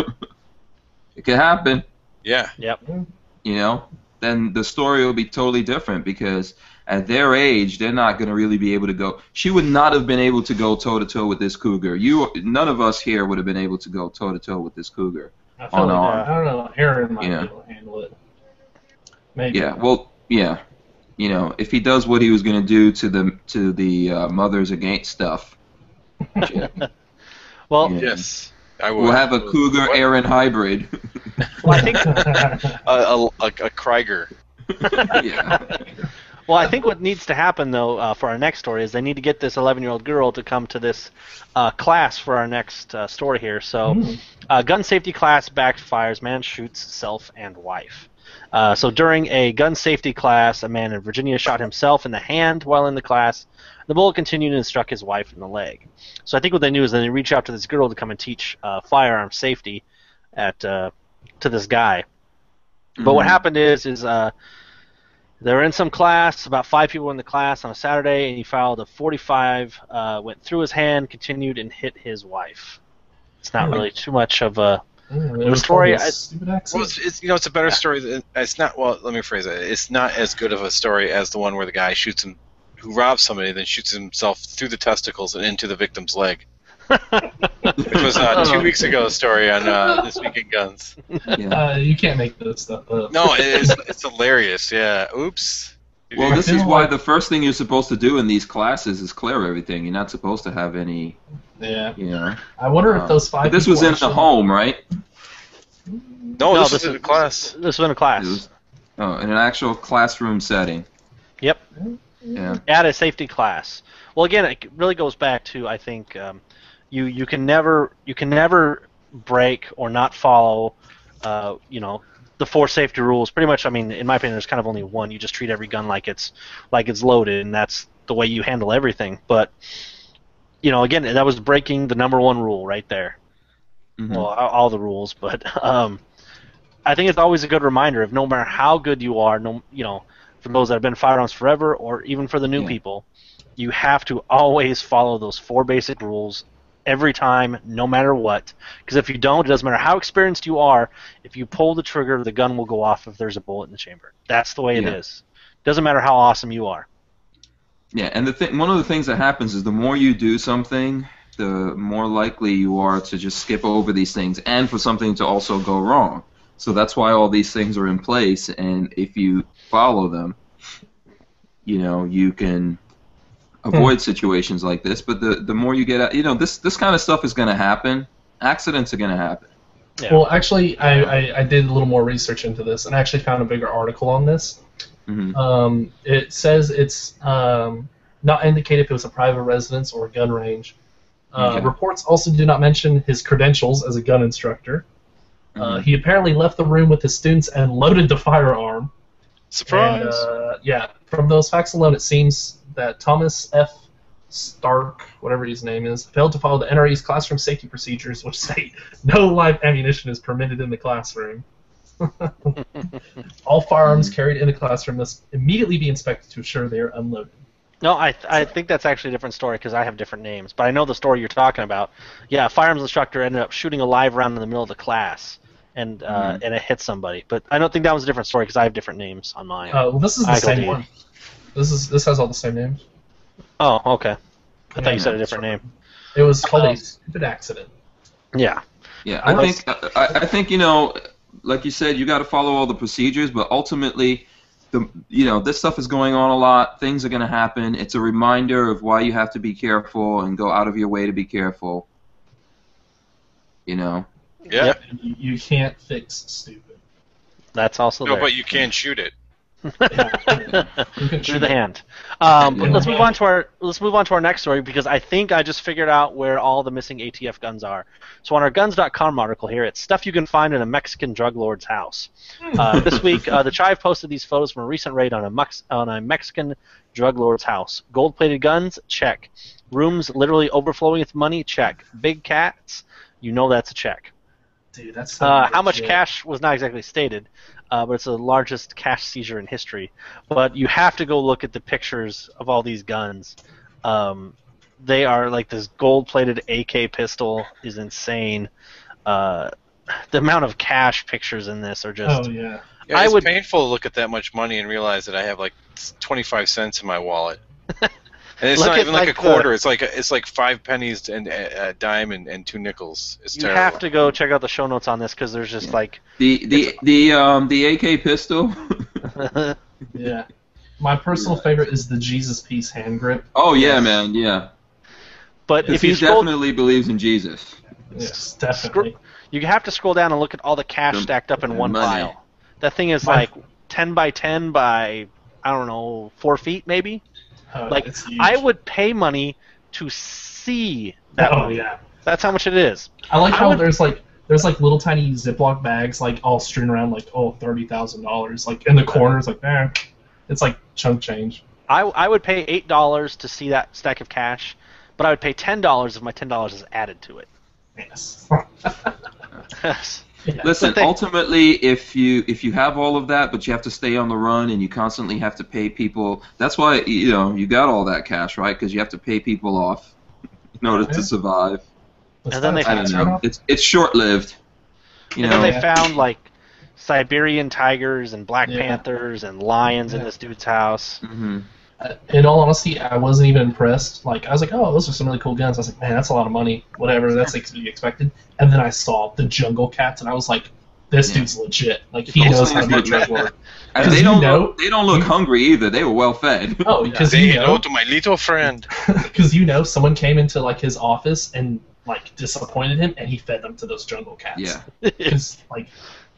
It could happen. Yeah. Yep. Then the story will be totally different because at their age, they're not going to really be able to go. She would not have been able to go toe-to-toe with this cougar. None of us here would have been able to go toe-to-toe with this cougar. I don't know. Aaron might be able to handle it. Maybe. Yeah, well, yeah. If he does what he was going to do to the Mothers Against stuff. Well, yes. I would. We'll have a Cougar-Aaron hybrid. Well, I think a Krieger. Yeah. Well, I think what needs to happen though for our next story is they need to get this 11-year-old girl to come to this class for our next story here. So, gun safety class backfires. Man shoots self and wife. So during a gun safety class, a man in Virginia shot himself in the hand while in the class. The bullet continued and struck his wife in the leg. So I think what they knew is they reached out to this girl to come and teach firearm safety to this guy. But what happened is they were in some class, about 5 people in the class on a Saturday, and he fired a .45, went through his hand, continued, and hit his wife. It's not really too much of a story. Well, it's a better story. It's not. Well, let me rephrase it. It's not as good of a story as the one where the guy who robs somebody, then shoots himself through the testicles and into the victim's leg. which was 2 weeks ago's story on This Week in Guns. Yeah. You can't make this stuff up. No, it's hilarious. Yeah. Oops. Well, this is why the first thing you're supposed to do in these classes is clear everything. You're not supposed to have any. Yeah. You know. I wonder if those 5. But this was in the home, right? No, this was in a class. This was in a class. In an actual classroom setting. Yep. Yeah. At a safety class. Well, again, it really goes back to, I think, you can never break or not follow, the 4 safety rules. Pretty much, I mean, in my opinion, there's kind of only one. You just treat every gun like it's loaded, and that's the way you handle everything. But again, that was breaking the number 1 rule right there. Mm-hmm. Well, all the rules, but I think it's always a good reminder of no matter how good you are, for those that have been firearms forever, or even for the new people, you have to always follow those 4 basic rules every time, no matter what. Because if you don't, it doesn't matter how experienced you are, if you pull the trigger, the gun will go off if there's a bullet in the chamber. That's the way it is. Doesn't matter how awesome you are. Yeah, and one of the things that happens is the more you do something, the more likely you are to just skip over these things and for something to also go wrong. So that's why all these things are in place, and if you follow them, you can avoid situations like this. But the more you get at, this kind of stuff is going to happen. Accidents are going to happen. Yeah. Well, actually, I did a little more research into this, and I actually found a bigger article on this. Mm-hmm. It says it's not indicated if it was a private residence or a gun range. Reports also do not mention his credentials as a gun instructor. He apparently left the room with his students and loaded the firearm. Surprise! And, from those facts alone, it seems that Thomas F. Stark, whatever his name is, failed to follow the NRE's classroom safety procedures, which state no live ammunition is permitted in the classroom. All firearms carried in the classroom must immediately be inspected to ensure they are unloaded. No, I think that's actually a different story because I have different names. But I know the story you're talking about. Yeah, a firearms instructor ended up shooting a live round in the middle of the class, and it hit somebody. But I don't think that was a different story because I have different names on mine. Well, this is the same one. This has all the same names. Oh, okay. I thought you said a different name. It was called a stupid accident. Yeah. Yeah, I think like you said, you got to follow all the procedures, but ultimately, this stuff is going on a lot. Things are going to happen. It's a reminder of why you have to be careful and go out of your way to be careful. Yeah. Yep. You can't fix stupid. That's also there. No, but you can shoot it. Through the hand. Let's move on to our next story because I think I just figured out where all the missing ATF guns are. So on our guns.com article here, it's stuff you can find in a Mexican drug lord's house. This week, the Chive posted these photos from a recent raid on a Mexican drug lord's house. Gold-plated guns, check. Rooms literally overflowing with money, check. Big cats, that's a check. Dude, that's how much cash was not exactly stated. But it's the largest cash seizure in history. But you have to go look at the pictures of all these guns. They are like this gold-plated AK pistol is insane. The amount of cash pictures in this are just... Oh, yeah. Yeah, it's painful to look at that much money and realize that I have like 25 cents in my wallet. And it's not even like a quarter. It's like 5 pennies and a dime and 2 nickels. It's terrible. You have to go check out the show notes on this because there's just like the AK pistol. Yeah, my personal favorite is the Jesus Piece hand grip. Oh yeah, man, yeah. But if he definitely believes in Jesus. Yes, definitely. You have to scroll down and look at all the cash stacked up in one pile. That thing is like 10 by 10 by 4 feet maybe. I would pay money to see that movie. Yeah. That's how much it is. I like how there's little tiny Ziploc bags all strewn around $30,000 in the corners it's like chunk change. I would pay $8 to see that stack of cash, but I would pay $10 if my $10 is added to it. Yes. Yeah. Listen, ultimately, if you have all of that, but you have to stay on the run and you constantly have to pay people, that's why you got all that cash, right? Because you have to pay people off in order to survive. And then I don't know. It's short-lived. And then they found Siberian tigers and black panthers and lions in this dude's house. Mm-hmm. In all honesty, I wasn't even impressed. Like, I was like, oh, those are some really cool guns. I was like, man, that's a lot of money. Whatever, that's like to be expected. And then I saw the jungle cats, and I was like, this dude's legit. Like, he knows how to make drug war. And they don't look hungry either. They were well fed. Oh, because Say hello to my little friend. Because someone came into like his office and like disappointed him, and he fed them to those jungle cats. Yeah. Because like,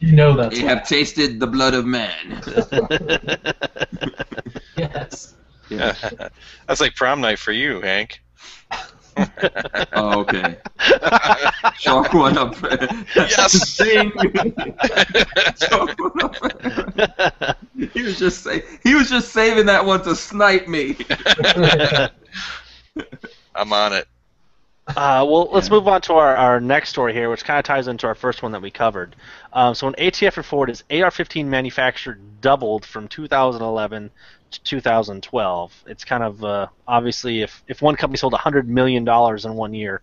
that's. They have tasted the blood of man. Yes. Yeah. That's like prom night for you, Hank. Oh, okay. Chalk one up. Yes. Zing. Chalk one up. He was just saving that one to snipe me. I'm on it. Well, let's move on to our next story here, which kind of ties into our first one that we covered. So an ATF report is AR-15 manufacture doubled from 2011 to 2012. It's kind of obviously if one company sold $100 million in 1 year,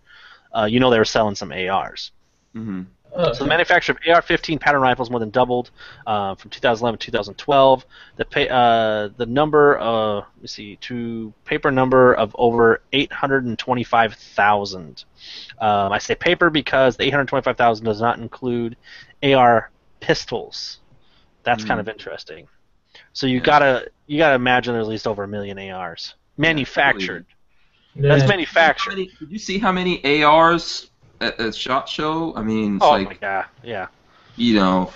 they were selling some ARs. Mm-hmm. So the manufacture of AR-15 pattern rifles more than doubled from 2011 to 2012. The number, to paper number of over 825,000. I say paper because the 825,000 does not include AR pistols. That's kind of interesting. So you gotta imagine there's at least over 1 million ARs manufactured. Yeah. That's manufactured. Did you see how many ARs at SHOT Show? I mean, it's my god, yeah. It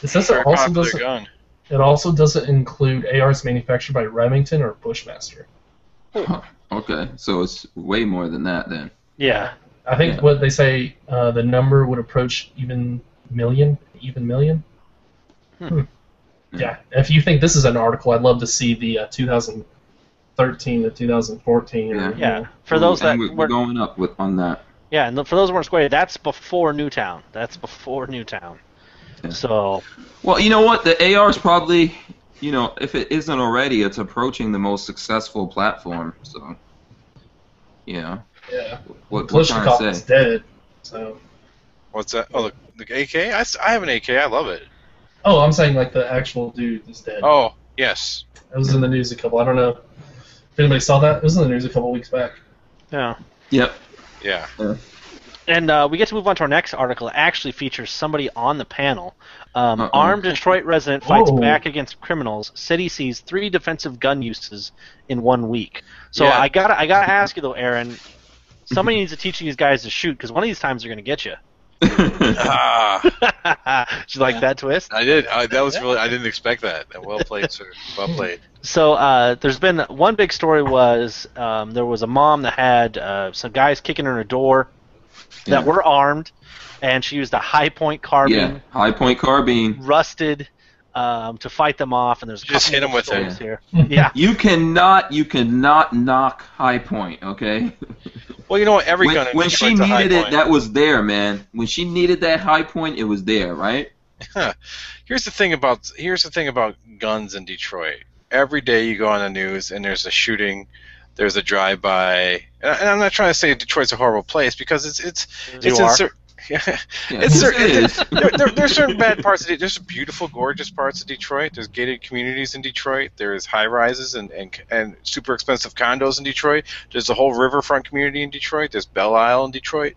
says Very popular gun. it also doesn't include ARs manufactured by Remington or Bushmaster. Okay, so it's way more than that then. Yeah. I think what they say, the number would approach even million. Yeah, if you think this is an article, I'd love to see the 2013 to 2014. Yeah. For those that we're going up on that. Yeah, and for those who weren't square, that's before Newtown. Yeah. So. Well, you know what? The AR is probably, if it isn't already, it's approaching the most successful platform. So. Yeah. What can I say? Is dead. So. What's that? Oh, the AK? I have an AK. I love it. Oh, I'm saying like the actual dude is dead. Oh, yes. It was in the news I don't know if anybody saw that. It was in the news a couple weeks back. Yeah. Yep. Yeah. And we get to move on to our next article. It actually features somebody on the panel. Armed Detroit resident fights back against criminals. City sees 3 defensive gun uses in 1 week. So I gotta ask you though, Aaron. Somebody needs to teach these guys to shoot because one of these times they're gonna get you. Did you like that twist? I did. That was really. I didn't expect that. Well played, sir. Well played. So there's been one big story was there was a mom that had some guys kicking in her door that were armed, and she used a high-point carbine. Yeah, high-point carbine. Rusted to fight them off, and there's just hit them with it. Here. Yeah. You cannot knock high-point, okay? Well, you know what? Every gun. When she needed it, that was there, man. When she needed that high point, it was there, right? Here's the thing about guns in Detroit. Every day you go on the news and there's a shooting, there's a drive-by, and I'm not trying to say Detroit's a horrible place because it's there's certain bad parts of Detroit. There's beautiful, gorgeous parts of Detroit. There's gated communities in Detroit. There's high-rises and super expensive condos in Detroit. There's a whole riverfront community in Detroit. There's Belle Isle in Detroit,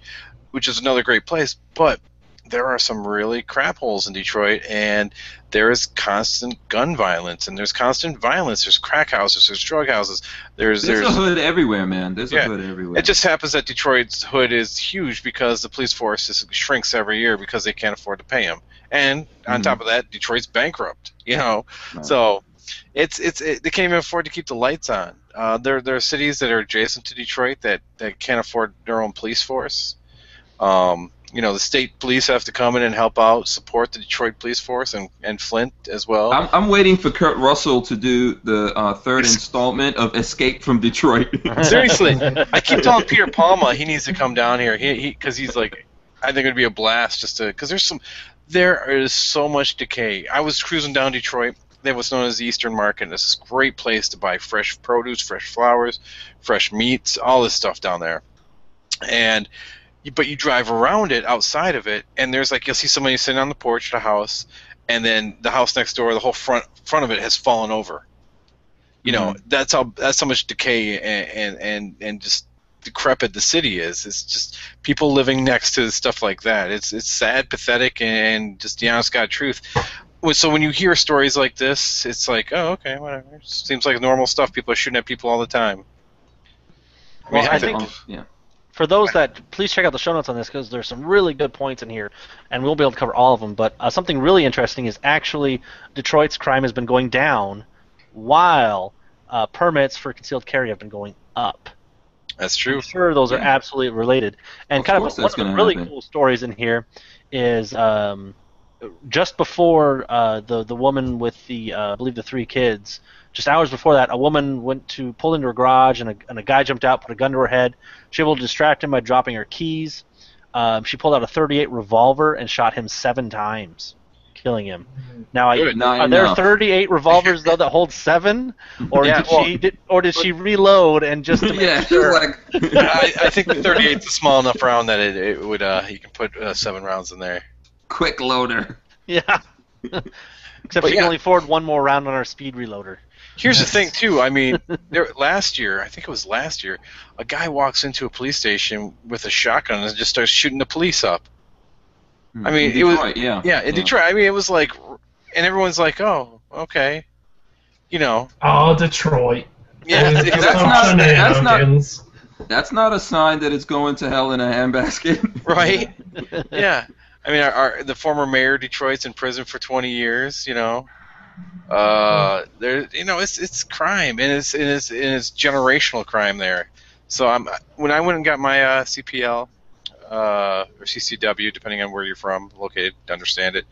which is another great place. But there are some really crap holes in Detroit, and there is constant gun violence, and there's constant violence. There's crack houses, there's drug houses. There's a hood everywhere, man. There's a hood everywhere. It just happens that Detroit's hood is huge because the police force shrinks every year because they can't afford to pay them. And on top of that, Detroit's bankrupt. Right. So they can't even afford to keep the lights on. There are cities that are adjacent to Detroit that can't afford their own police force. The state police have to come in and help out, support the Detroit police force and Flint as well. I'm waiting for Kurt Russell to do the third installment of Escape from Detroit. Seriously, I keep telling Peter Palma he needs to come down here. Because he's like, I think it'd be a blast because there is so much decay. I was cruising down Detroit. They have what's known as the Eastern Market. It's a great place to buy fresh produce, fresh flowers, fresh meats, all this stuff down there. But you drive around it, outside of it, and there's you'll see somebody sitting on the porch of the house, and then the house next door, the whole front of it has fallen over. You know, that's how much decay and just decrepit the city is. It's just people living next to stuff like that. It's sad, pathetic, and just the honest God truth. So when you hear stories like this, it's like, oh, okay, whatever. It seems like normal stuff. People are shooting at people all the time. Well, I think for those that, please check out the show notes on this because there's some really good points in here, and we'll be able to cover all of them. But something really interesting is actually Detroit's crime has been going down while permits for concealed carry have been going up. That's true. I'm sure those are absolutely related. And kind of one of the really cool stories in here is just before the woman with the I believe the 3 kids, just hours before that, a woman went to pull into her garage and a guy jumped out, put a gun to her head. She was able to distract him by dropping her keys. She pulled out a .38 revolver and shot him 7 times, killing him. Now, are there 38 revolvers though that hold 7, or did she reload and just to make sure? I think the 38 is a small enough round that it would you can put 7 rounds in there. Quick loader. Yeah. Except she can only afford 1 more round on her speed reloader. Here's the thing, too. I mean, last year, a guy walks into a police station with a shotgun and just starts shooting the police up. I mean, in Detroit, in Detroit. I mean, it was like, and everyone's like, oh, okay, you know. Oh, Detroit. Yeah, that's not a sign that it's going to hell in a handbasket. Right? Yeah. I mean, the former mayor of Detroit's in prison for 20 years, you know. It's crime, and it's generational crime there. So when I went and got my CPL or CCW, depending on where you're from, located, to understand it,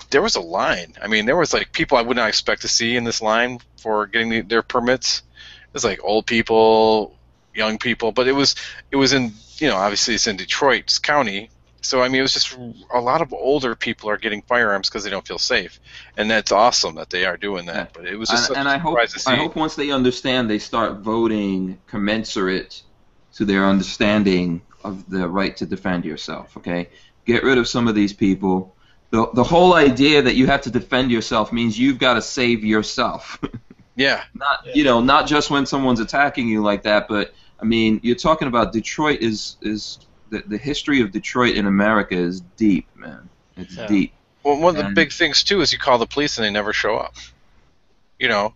there was a line. I mean, there was like people I would not expect to see in this line for getting their permits. It was like old people, young people, but it was in, you know, obviously it's in Detroit County. So, I mean, it was just a lot of older people are getting firearms because they don't feel safe. And that's awesome that they are doing that. But it was just such a surprise to see. I hope once they understand, they start voting commensurate to their understanding of the right to defend yourself, okay? Get rid of some of these people. The whole idea that you have to defend yourself means you've got to save yourself. Yeah. Not just when someone's attacking you like that, but, I mean, you're talking about Detroit is the history of Detroit in America is deep, man. It's deep. Well, one of the big things, too, is you call the police and they never show up. You know?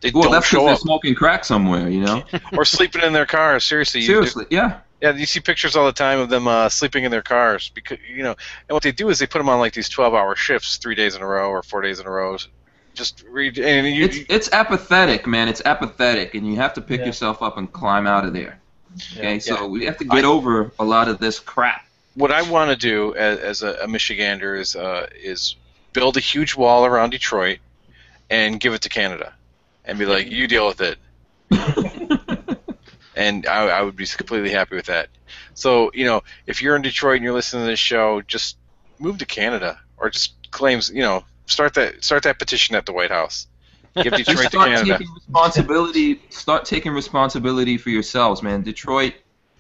That's because they're smoking crack somewhere, you know? Or sleeping in their cars, seriously. Yeah. Yeah, you see pictures all the time of them sleeping in their cars. Because, you know, and what they do is they put them on like these 12-hour shifts 3 days in a row or 4 days in a row. Just read. And it's apathetic, man. It's apathetic, and you have to pick yourself up and climb out of there. Okay, so we have to get over a lot of this crap. What I want to do as a Michigander is build a huge wall around Detroit and give it to Canada, and be like, you deal with it. And I would be completely happy with that. So, you know, if you're in Detroit and you're listening to this show, just move to Canada, or just claims, you know, start that petition at the White House. Give Detroit to Canada. Start taking responsibility for yourselves, man. Detroit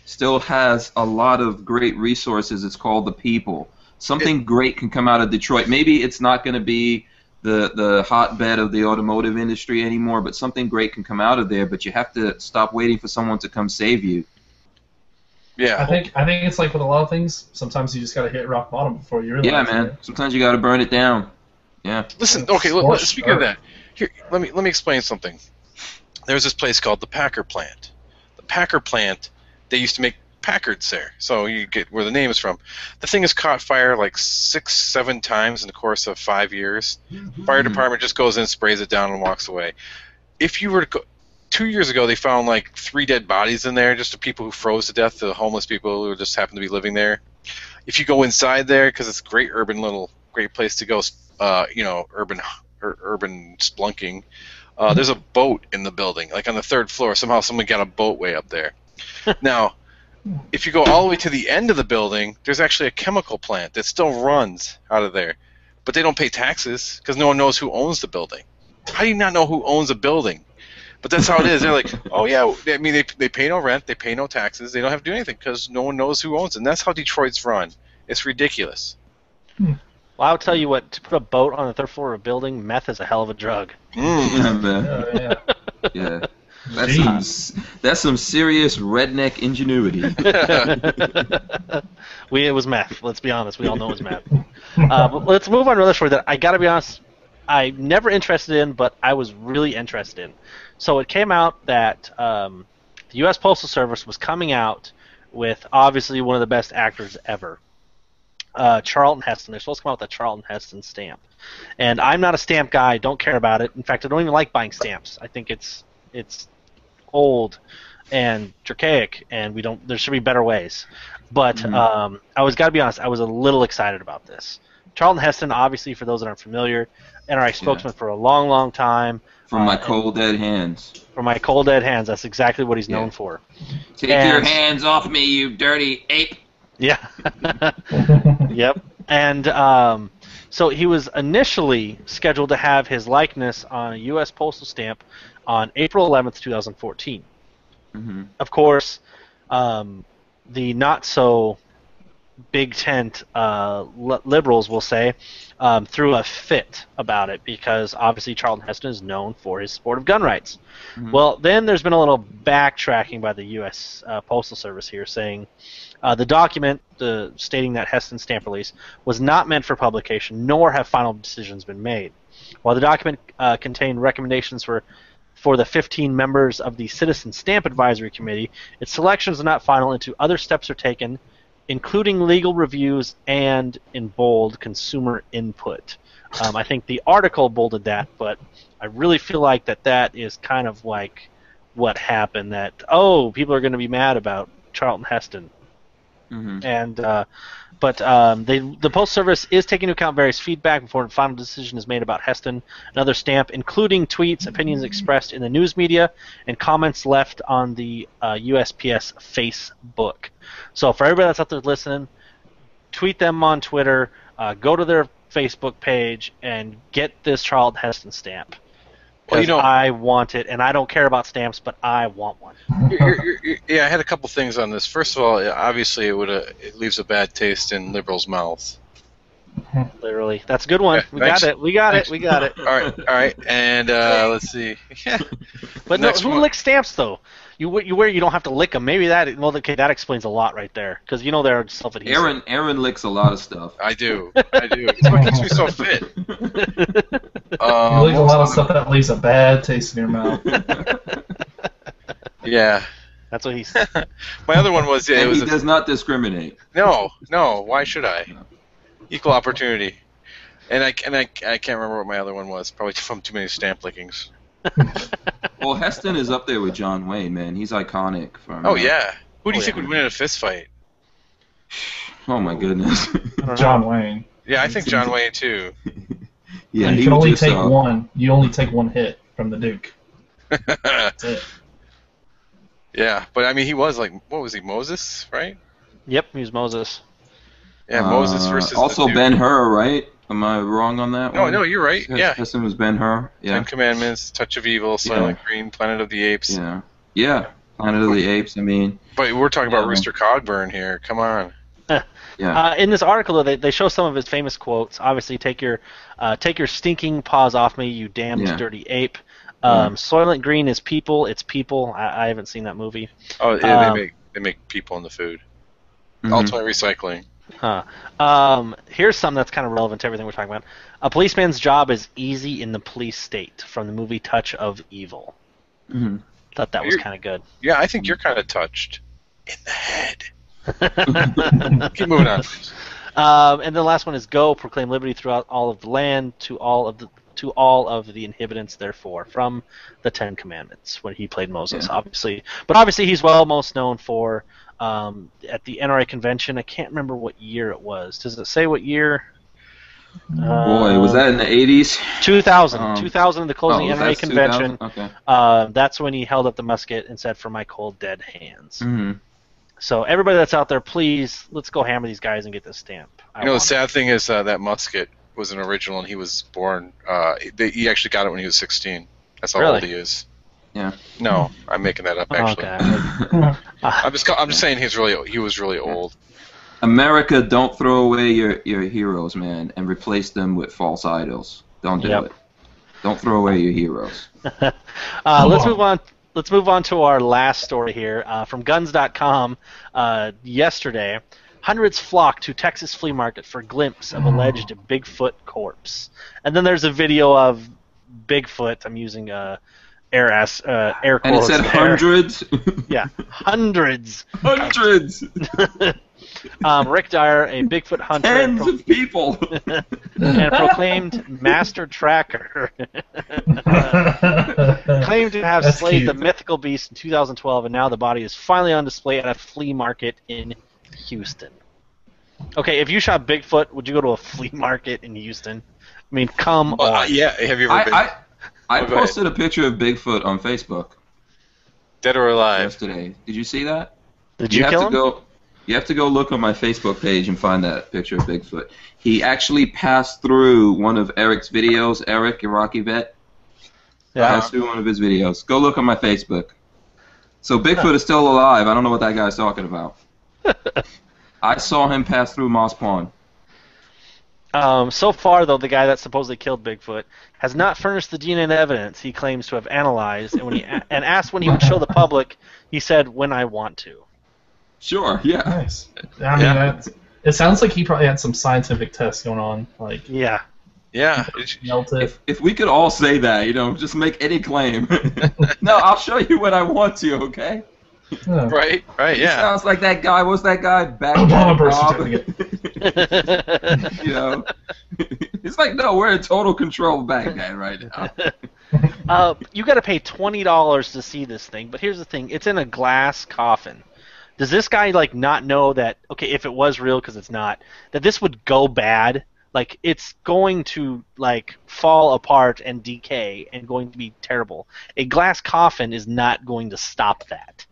still has a lot of great resources. It's called the people. Something great can come out of Detroit. Maybe it's not going to be the hotbed of the automotive industry anymore, but something great can come out of there. But you have to stop waiting for someone to come save you. Yeah, I think it's like with a lot of things. Sometimes you just got to hit rock bottom before you realize. Yeah, man. Sometimes you got to burn it down. Yeah. Listen, okay. Speaking of that. Here, let me explain something. There's this place called the Packer Plant. The Packer Plant, they used to make Packards there, so you get where the name is from. The thing has caught fire like 6-7 times in the course of 5 years. Fire department just goes in, sprays it down, and walks away. If you were to go, 2 years ago, they found like 3 dead bodies in there, just the people who froze to death, the homeless people who just happened to be living there. If you go inside there, because it's a great place to go, urban splunking. There's a boat in the building, like on the 3rd floor. Somehow someone got a boat way up there. Now, if you go all the way to the end of the building, there's actually a chemical plant that still runs out of there. But they don't pay taxes because no one knows who owns the building. How do you not know who owns a building? But that's how it is. They're like, oh, yeah, I mean, they pay no rent, they pay no taxes, they don't have to do anything because no one knows who owns it. And that's how Detroit's run. It's ridiculous. Well, I'll tell you what. To put a boat on the third floor of a building, meth is a hell of a drug. Yeah, man. Yeah. Yeah. That's some serious redneck ingenuity. It was meth. Let's be honest. We all know it was meth. But let's move on to another story that I got to be honest, I'm never interested in, but I was really interested in. So it came out that the U.S. Postal Service was coming out with obviously one of the best actors ever, Charlton Heston. They're supposed to come out with a Charlton Heston stamp. And I'm not a stamp guy. I don't care about it. In fact, I don't even like buying stamps. I think it's old and archaic, and there should be better ways. But I was got to be honest, I was a little excited about this. Charlton Heston, obviously, for those that aren't familiar, NRA spokesman for a long, long time. From my cold dead hands. From my cold dead hands. That's exactly what he's known for. Take your hands off me, you dirty ape. Yeah. Yep. And so he was initially scheduled to have his likeness on a U.S. postal stamp on April 11th, 2014. Of course, the not-so-big tent liberals will say threw a fit about it because obviously Charlton Heston is known for his support of gun rights. Well, then there's been a little backtracking by the U.S. Postal Service here saying the document stating that Heston's stamp release was not meant for publication, nor have final decisions been made. While the document contained recommendations for the 15 members of the Citizen Stamp Advisory Committee, its selections are not final until other steps are taken, including legal reviews and, in bold, consumer input. I think the article bolded that, but I really feel like that is kind of like what happened, that, people are going to be mad about Charlton Heston. And the Postal Service is taking into account various feedback before a final decision is made about Heston, another stamp, including tweets, opinions expressed in the news media, and comments left on the USPS Facebook. So for everybody that's out there listening, tweet them on Twitter, go to their Facebook page, and get this Charlton Heston stamp. Because I want it, and I don't care about stamps, but I want one. Yeah, I had a couple things on this. First of all, obviously it leaves a bad taste in liberals' mouths. Literally, that's a good one. We got it. All right. And let's see. But no, who licks stamps though? You don't have to lick them. Maybe that that explains a lot right there, because they're self-adhesive. Aaron licks a lot of stuff. I do. It's what keeps me so fit. You lick a lot of stuff that leaves a bad taste in your mouth. Yeah. That's what he said. My other one was... he does not discriminate. No. Why should I? Equal opportunity. And I can't remember what my other one was. Probably from too many stamp lickings. Well, Heston is up there with John Wayne, man. He's iconic. Yeah. Who do you think would win in a fist fight? Oh, my goodness. John Wayne. Yeah, I think John Wayne, too. Yeah, you can only take one. You only take one hit from the Duke. That's it. Yeah, but I mean, he was like, what was he, Moses, right? Yep, he was Moses. Yeah, Moses versus also the Duke. Ben-Hur, right? Am I wrong on that one? No, you're right. Yeah. Heston was Ben-Hur. Yeah. 10 Commandments, Touch of Evil, Silent Green, Planet of the Apes. Yeah, Planet of the Apes. I mean. But we're talking about Rooster Cogburn here. Come on. Yeah. In this article, though, they show some of his famous quotes. Obviously, take your stinking paws off me, you damned dirty ape. Soylent Green is people. It's people. I haven't seen that movie. Oh, yeah, they make people in the food. Ultimate recycling. Here's something that's kind of relevant to everything we're talking about. A policeman's job is easy in the police state, from the movie Touch of Evil. Thought that was kind of good. Yeah, I think you're kind of touched in the head. Keep moving on. And the last one is go, proclaim liberty throughout all of the land to all of the inhabitants, therefore, from the 10 Commandments, when he played Moses, obviously. But obviously he's most known for, at the NRA convention, I can't remember what year it was. Does it say what year? Boy, was that in the 80s? 2000, the closing NRA convention. Okay. That's when he held up the musket and said, "For my cold, dead hands." So everybody that's out there, please, let's go hammer these guys and get this stamp. The sad thing is that musket was an original, and he was born. He actually got it when he was 16. That's how old he is. Yeah. No, I'm making that up actually. Okay. I'm just saying he was really old. America, don't throw away your heroes, man, and replace them with false idols. Don't do it. Don't throw away your heroes. Let's move on. Let's move on to our last story here from Guns.com. Yesterday, hundreds flocked to Texas flea market for a glimpse of alleged Bigfoot corpse. And then there's a video of Bigfoot. I'm using air quotes. And it said hundreds? Yeah, hundreds. Hundreds! Rick Dyer, a Bigfoot hunter. Tens of people! And proclaimed master tracker. Claimed to have slayed the mythical beast in 2012, and now the body is finally on display at a flea market in Houston. Okay, if you shot Bigfoot, would you go to a flea market in Houston? I mean, come on. Yeah, have you ever been? I posted a picture of Bigfoot on Facebook. Dead or alive? Yesterday. Did you see that? Did you kill him? You have to go look on my Facebook page and find that picture of Bigfoot. He actually passed through one of Eric's videos. Eric, Iraqi vet. Yeah. Passed through one of his videos. Go look on my Facebook. So Bigfoot is still alive. I don't know what that guy's talking about. I saw him pass through Moss Pond. So far, though, the guy that supposedly killed Bigfoot has not furnished the DNA evidence he claims to have analyzed, and when and asked when he would show the public, he said, "When I want to." Sure, yeah. Nice. I mean, it sounds like he probably had some scientific tests going on. Like, yeah. If we could all say that, just make any claim. No, I'll show you when I want to, okay? Yeah. Right, yeah. Sounds like that guy. What's that guy? Obama birth certificate. It's like, no, we're in total control of Baghdad right now. You got to pay $20 to see this thing, but here's the thing: it's in a glass coffin. Does this guy not know that? Okay, if it was real, because it's not, that this would go bad. Like, it's going to fall apart and decay and going to be terrible. A glass coffin is not going to stop that.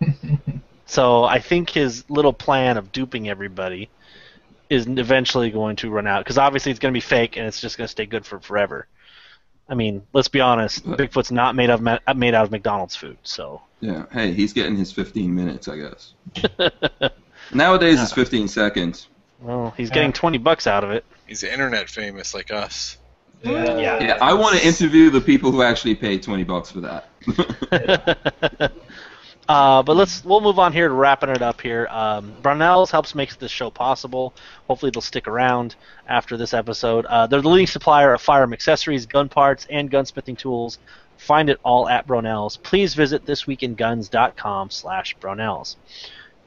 So I think his little plan of duping everybody is eventually going to run out, because obviously it's going to be fake and it's just going to stay good for forever. I mean, let's be honest. Bigfoot's not made out of McDonald's food, so. Yeah. Hey, he's getting his 15 minutes, I guess. Nowadays it's 15 seconds. Well, he's getting $20 out of it. He's internet famous like us. Yeah. I want to interview the people who actually paid $20 for that. But we'll move on here to wrapping it up here. Brownells helps make this show possible. Hopefully they'll stick around after this episode. They're the leading supplier of firearm accessories, gun parts, and gunsmithing tools. Find it all at Brownells. Please visit thisweekinguns.com/Brownells.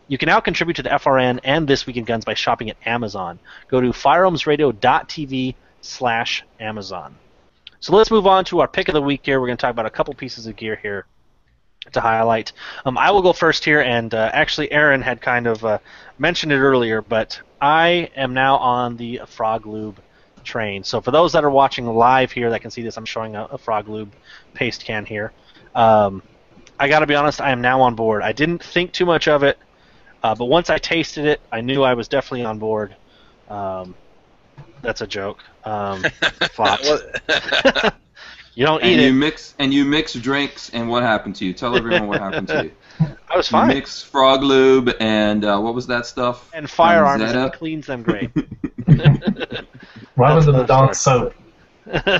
You can now contribute to the FRN and This Week in Guns by shopping at Amazon. Go to firearmsradio.tv/Amazon. So let's move on to our pick of the week here. We're going to talk about a couple pieces of gear here to highlight. I will go first here, and actually Aaron had kind of mentioned it earlier, but I am now on the Frog Lube train. So for those that are watching live here that can see this, I'm showing a Frog Lube paste can here. I got to be honest, I am now on board. I didn't think too much of it. But once I tasted it, I knew I was definitely on board. That's a joke. Flopped. You don't eat it. You mix drinks, and what happened to you? Tell everyone what happened to you. I was fine. You mix Frog Lube and what was that stuff? And firearms, and it cleans them great. What happened to the Dawn soap?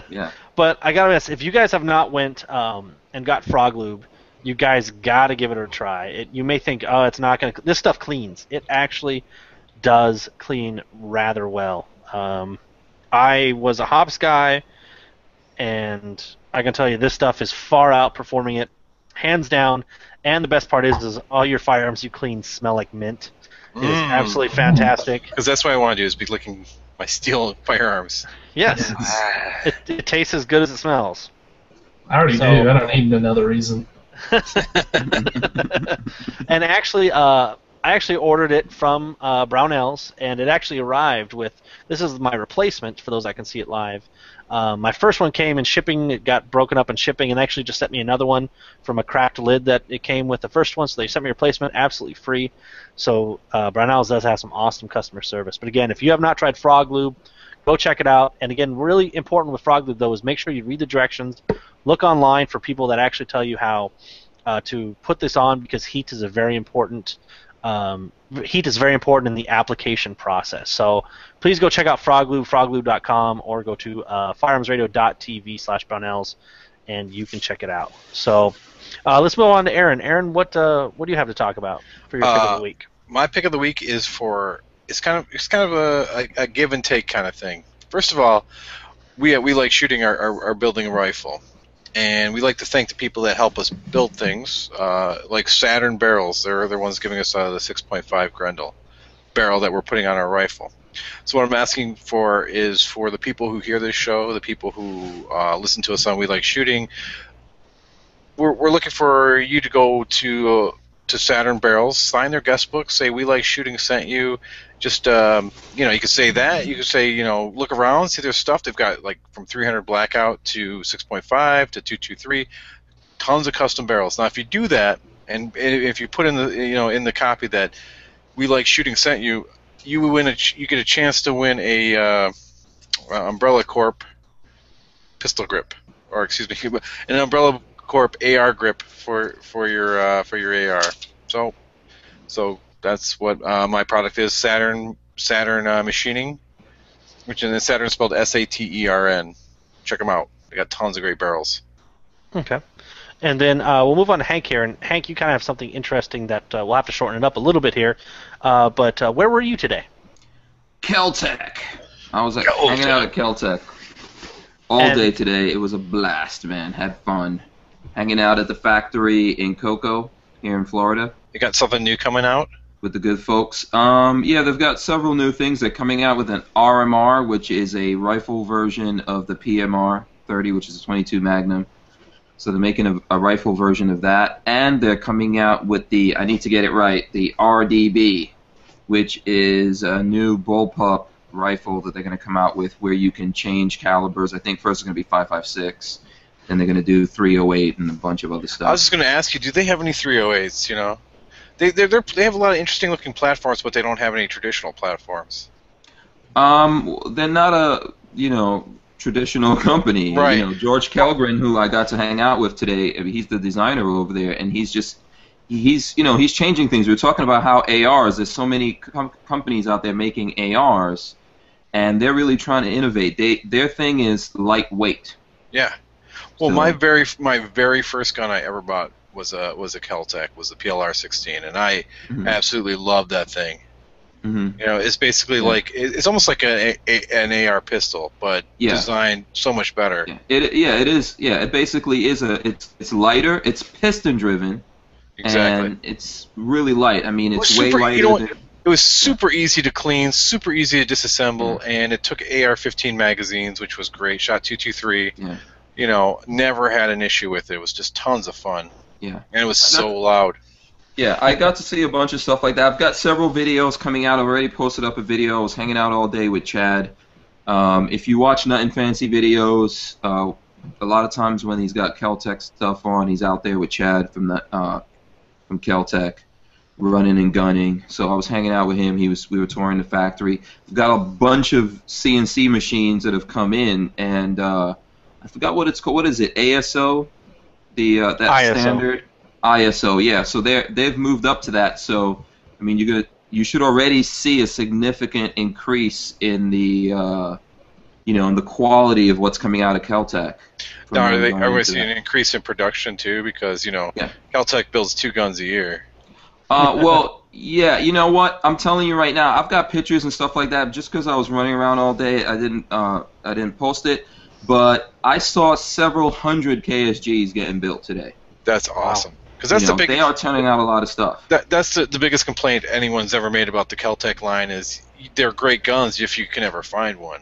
Yeah. But I gotta ask, if you guys have not went and got Frog Lube, you guys gotta give it a try. You may think, oh, it's not gonna. This stuff cleans. It actually does clean rather well. I was a hops guy, and I can tell you this stuff is far outperforming it, hands down. And the best part is all your firearms you clean smell like mint. It is absolutely fantastic. Because that's what I want to do, is be licking my steel firearms. Yes. It tastes as good as it smells. I already do. I don't need another reason. And actually, I actually ordered it from Brownells, and it actually arrived with, this is my replacement for those that can see it live. My first one came in shipping, it got broken up in shipping, and they actually just sent me another one from a cracked lid that it came with the first one, so they sent me a replacement absolutely free. So Brownells does have some awesome customer service. But again, if you have not tried Frog Lube, go check it out. And again, really important with Frog Lube, though, is make sure you read the directions. Look online for people that actually tell you how to put this on, because heat is a very important heat is very important in the application process. So please go check out FrogLube, froglube.com, or go to firearmsradio.tv/Brownells, and you can check it out. So let's move on to Aaron. Aaron, what do you have to talk about for your pick of the week? My pick of the week is it's kind of a give and take kind of thing. First of all, we like shooting our building rifle. And we like to thank the people that help us build things, like Saturn barrels. They're the ones giving us the 6.5 Grendel barrel that we're putting on our rifle. So what I'm asking for is for the people who hear this show, the people who listen to us on We Like Shooting, we're looking for you to go to Saturn Barrels, sign their guest book, say We Like Shooting sent you. Just you can say that. You can say look around, see their stuff. They've got like from 300 blackout to 6.5 to 223, tons of custom barrels. Now, if you do that, and if you put in the in the copy that We Like Shooting sent you, you get a chance to win a Umbrella Corp pistol grip, or excuse me, an Umbrella Corp AR grip for your AR. So that's what my product is. Saturn Machining, which in Saturn is spelled SATERN. Check them out. They got tons of great barrels. Okay. And then we'll move on to Hank here. And Hank, you kind of have something interesting that we'll have to shorten it up a little bit here. But where were you today? Keltec. I was hanging out at Keltec all day today. It was a blast, man. Had fun. Hanging out at the factory in Cocoa here in Florida. You got something new coming out? With the good folks. Yeah, they've got several new things. They're coming out with an RMR, which is a rifle version of the PMR 30, which is a 22 Magnum. So they're making a rifle version of that. And they're coming out with the, I need to get it right, the RDB, which is a new bullpup rifle that they're going to come out with where you can change calibers. I think first it's going to be 5.56, then they're going to do 308 and a bunch of other stuff. I was just going to ask you, do they have any 308s, They have a lot of interesting looking platforms, but they don't have any traditional platforms. They're not a traditional company. Right. George Kelgren, who I got to hang out with today, he's the designer over there, and he's changing things. We were talking about how ARs. There's so many companies out there making ARs, and they're really trying to innovate. Their thing is lightweight. Yeah. Well, my very first gun I ever bought was a Keltec, was the PLR 16, and I absolutely loved that thing. Mm-hmm. It's basically like it's almost like an AR pistol, but designed so much better. Yeah. It is. Yeah, it basically is it's lighter. It's piston driven. Exactly. And it's really light. I mean, it's way lighter. It was super easy to clean, super easy to disassemble, and it took AR-15 magazines, which was great. Shot 223. Yeah. Never had an issue with it. It was just tons of fun. Yeah. And it was so loud. Yeah, I got to see a bunch of stuff like that. I've got several videos coming out. I've already posted up a video. I was hanging out all day with Chad. If you watch Nothing Fancy videos, a lot of times when he's got Keltec stuff on, he's out there with Chad from Keltec, running and gunning. So I was hanging out with him. We were touring the factory. We've got a bunch of CNC machines that have come in, and I forgot what it's called. What is it? ASO? That ISO. Standard ISO, yeah. So they've moved up to that. So I mean, you should already see a significant increase in the in the quality of what's coming out of Keltec. Now, are we seeing an increase in production too? Because Keltec builds 2 guns a year. Well, yeah. You know what? I'm telling you right now. I've got pictures and stuff like that. Just because I was running around all day, I didn't post it. But I saw several hundred KSGs getting built today. That's awesome. Because that's they are turning out a lot of stuff. That's the biggest complaint anyone's ever made about the Keltec line is they're great guns if you can ever find one.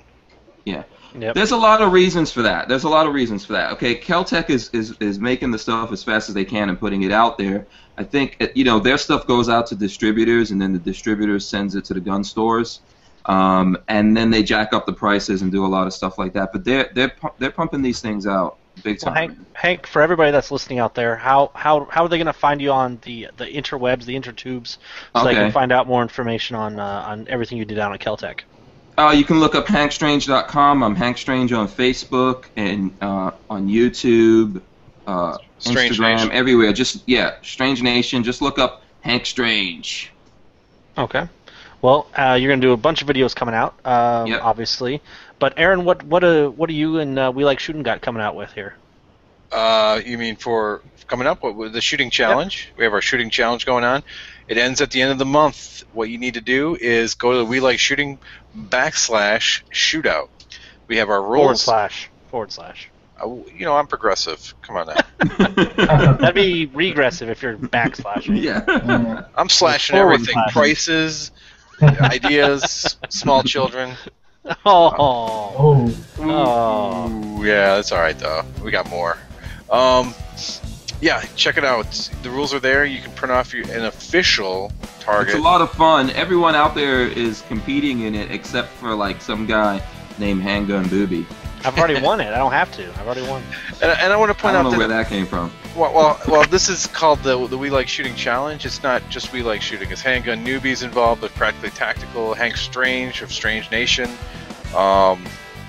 Yeah. Yep. There's a lot of reasons for that. Okay, Keltec is making the stuff as fast as they can and putting it out there. I think their stuff goes out to distributors, and then the distributors sends it to the gun stores. And then they jack up the prices and do a lot of stuff like that. But they're pumping these things out big time. Well, Hank, for everybody that's listening out there, how are they going to find you on the interwebs, the intertubes, so they can find out more information on everything you did down at Keltec? You can look up hankstrange.com. I'm Hank Strange on Facebook and on YouTube, Strange Instagram, Nation. everywhere. Strange Nation. Just look up Hank Strange. Okay. Well, you're going to do a bunch of videos coming out, Yep. obviously. But Aaron, what do you and We Like Shooting got coming out with here? You mean for coming up with the shooting challenge? Yep. We have our shooting challenge going on. It ends at the end of the month. What you need to do is go to the We Like Shooting /shootout. We have our rules. Forward slash. I'm progressive. Come on now. That'd be regressive if you're backslashing. Yeah. I'm slashing everything. Prices, ideas, small children. Oh. Ooh, yeah, that's all right though. We got more. Yeah, check it out. The rules are there. You can print off an official target. It's a lot of fun. Everyone out there is competing in it except for like some guy named HandgunNewbie. I've already won it. I don't have to. I've already won. And I want to point out I don't know where that came from. Well, this is called the We Like Shooting Challenge. It's not just We Like Shooting. It's HandgunNewbie's involved with Practically Tactical, Hank Strange of Strange Nation.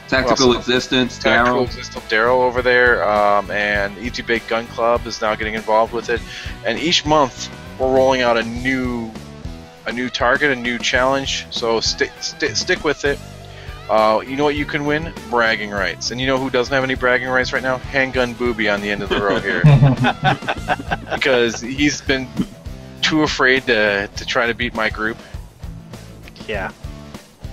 Tactical Existence, Daryl over there, and Easy Bake Gun Club is now getting involved with it. And each month we're rolling out a new target, a new challenge. So stick with it. You know what you can win? Bragging rights. And you know who doesn't have any bragging rights right now? HandgunNewbie on the end of the row here. Because he's been too afraid to try to beat my group. Yeah.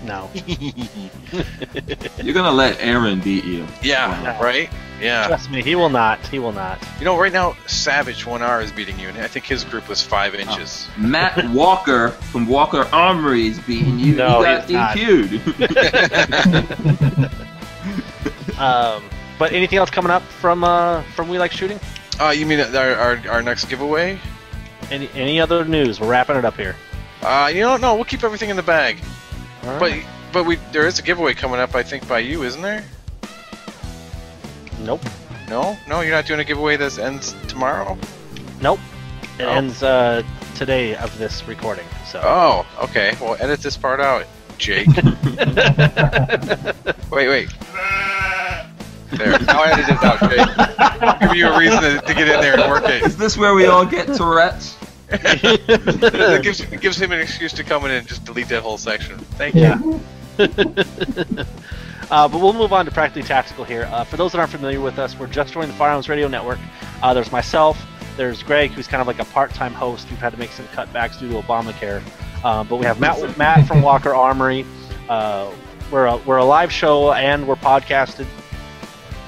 No. You're going to let Aaron beat you. Yeah, right? Yeah. Trust me, he will not. He will not. Right now, Savage 1R is beating you, and I think his group was 5 inches. Matt Walker from Walker Armory is beating you. No, he got DQ'd. But anything else coming up from We Like Shooting? You mean our next giveaway? Any other news? We're wrapping it up here. No, we'll keep everything in the bag. Right. But there is a giveaway coming up, I think, by you, isn't there? Nope. No, you're not doing a giveaway that ends tomorrow. Nope. It ends today of this recording. So. Oh, okay. Well, edit this part out, Jake. Wait. There. Now edit it out, Jake. I'll give you a reason to get in there and work it. Is this where we all get Tourette's? It gives him an excuse to come in and just delete that whole section. Thank you. But we'll move on to Practically Tactical here. For those that aren't familiar with us, we're just joining the Firearms Radio Network. There's myself, there's Greg, who's kind of like a part-time host. We've had to make some cutbacks due to Obamacare. But we have Matt from Walker Armory. We're a live show and we're podcasted.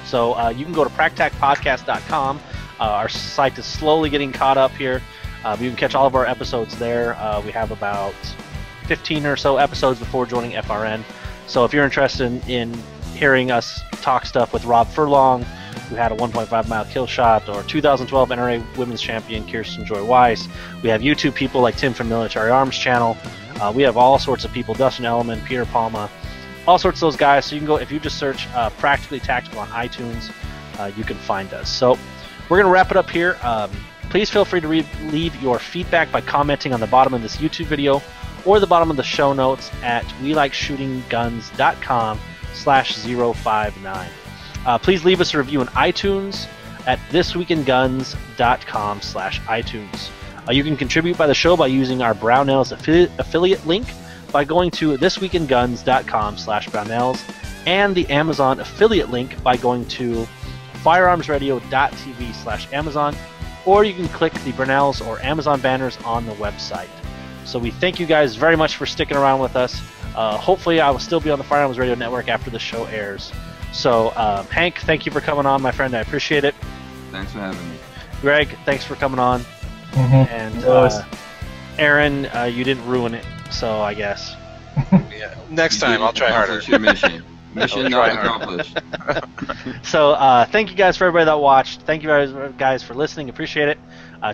So you can go to practacpodcast.com. Our site is slowly getting caught up here. You can catch all of our episodes there. We have about 15 or so episodes before joining FRN. So if you're interested in hearing us talk stuff with Rob Furlong, who had a 1.5 mile kill shot, or 2012 NRA Women's Champion Kirsten Joy Weiss, we have YouTube people like Tim from Military Arms Channel. We have all sorts of people, Dustin Elliman, Peter Palma, all sorts of those guys. So you can go, if you just search Practically Tactical on iTunes, you can find us. So we're going to wrap it up here. Please feel free to leave your feedback by commenting on the bottom of this YouTube video or the bottom of the show notes at welikeshootingguns.com/059. Please leave us a review on iTunes at thisweekinguns.com/iTunes. You can contribute by the show by using our Brownells affiliate link by going to thisweekinguns.com/Brownells and the Amazon affiliate link by going to firearmsradio.tv/Amazon, or you can click the Brownells or Amazon banners on the website. So we thank you guys very much for sticking around with us. Hopefully I will still be on the Firearms Radio Network after the show airs. So Hank, thank you for coming on, my friend. I appreciate it. Thanks for having me. Greg, thanks for coming on. And Aaron, you didn't ruin it, so I guess. Yeah. Next time, I'll try harder. Your mission. Mission not accomplished. So thank you guys for everybody that watched. Thank you guys for listening. Appreciate it.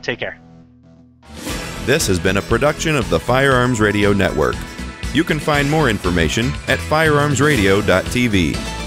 Take care. This has been a production of the Firearms Radio Network. You can find more information at firearmsradio.tv.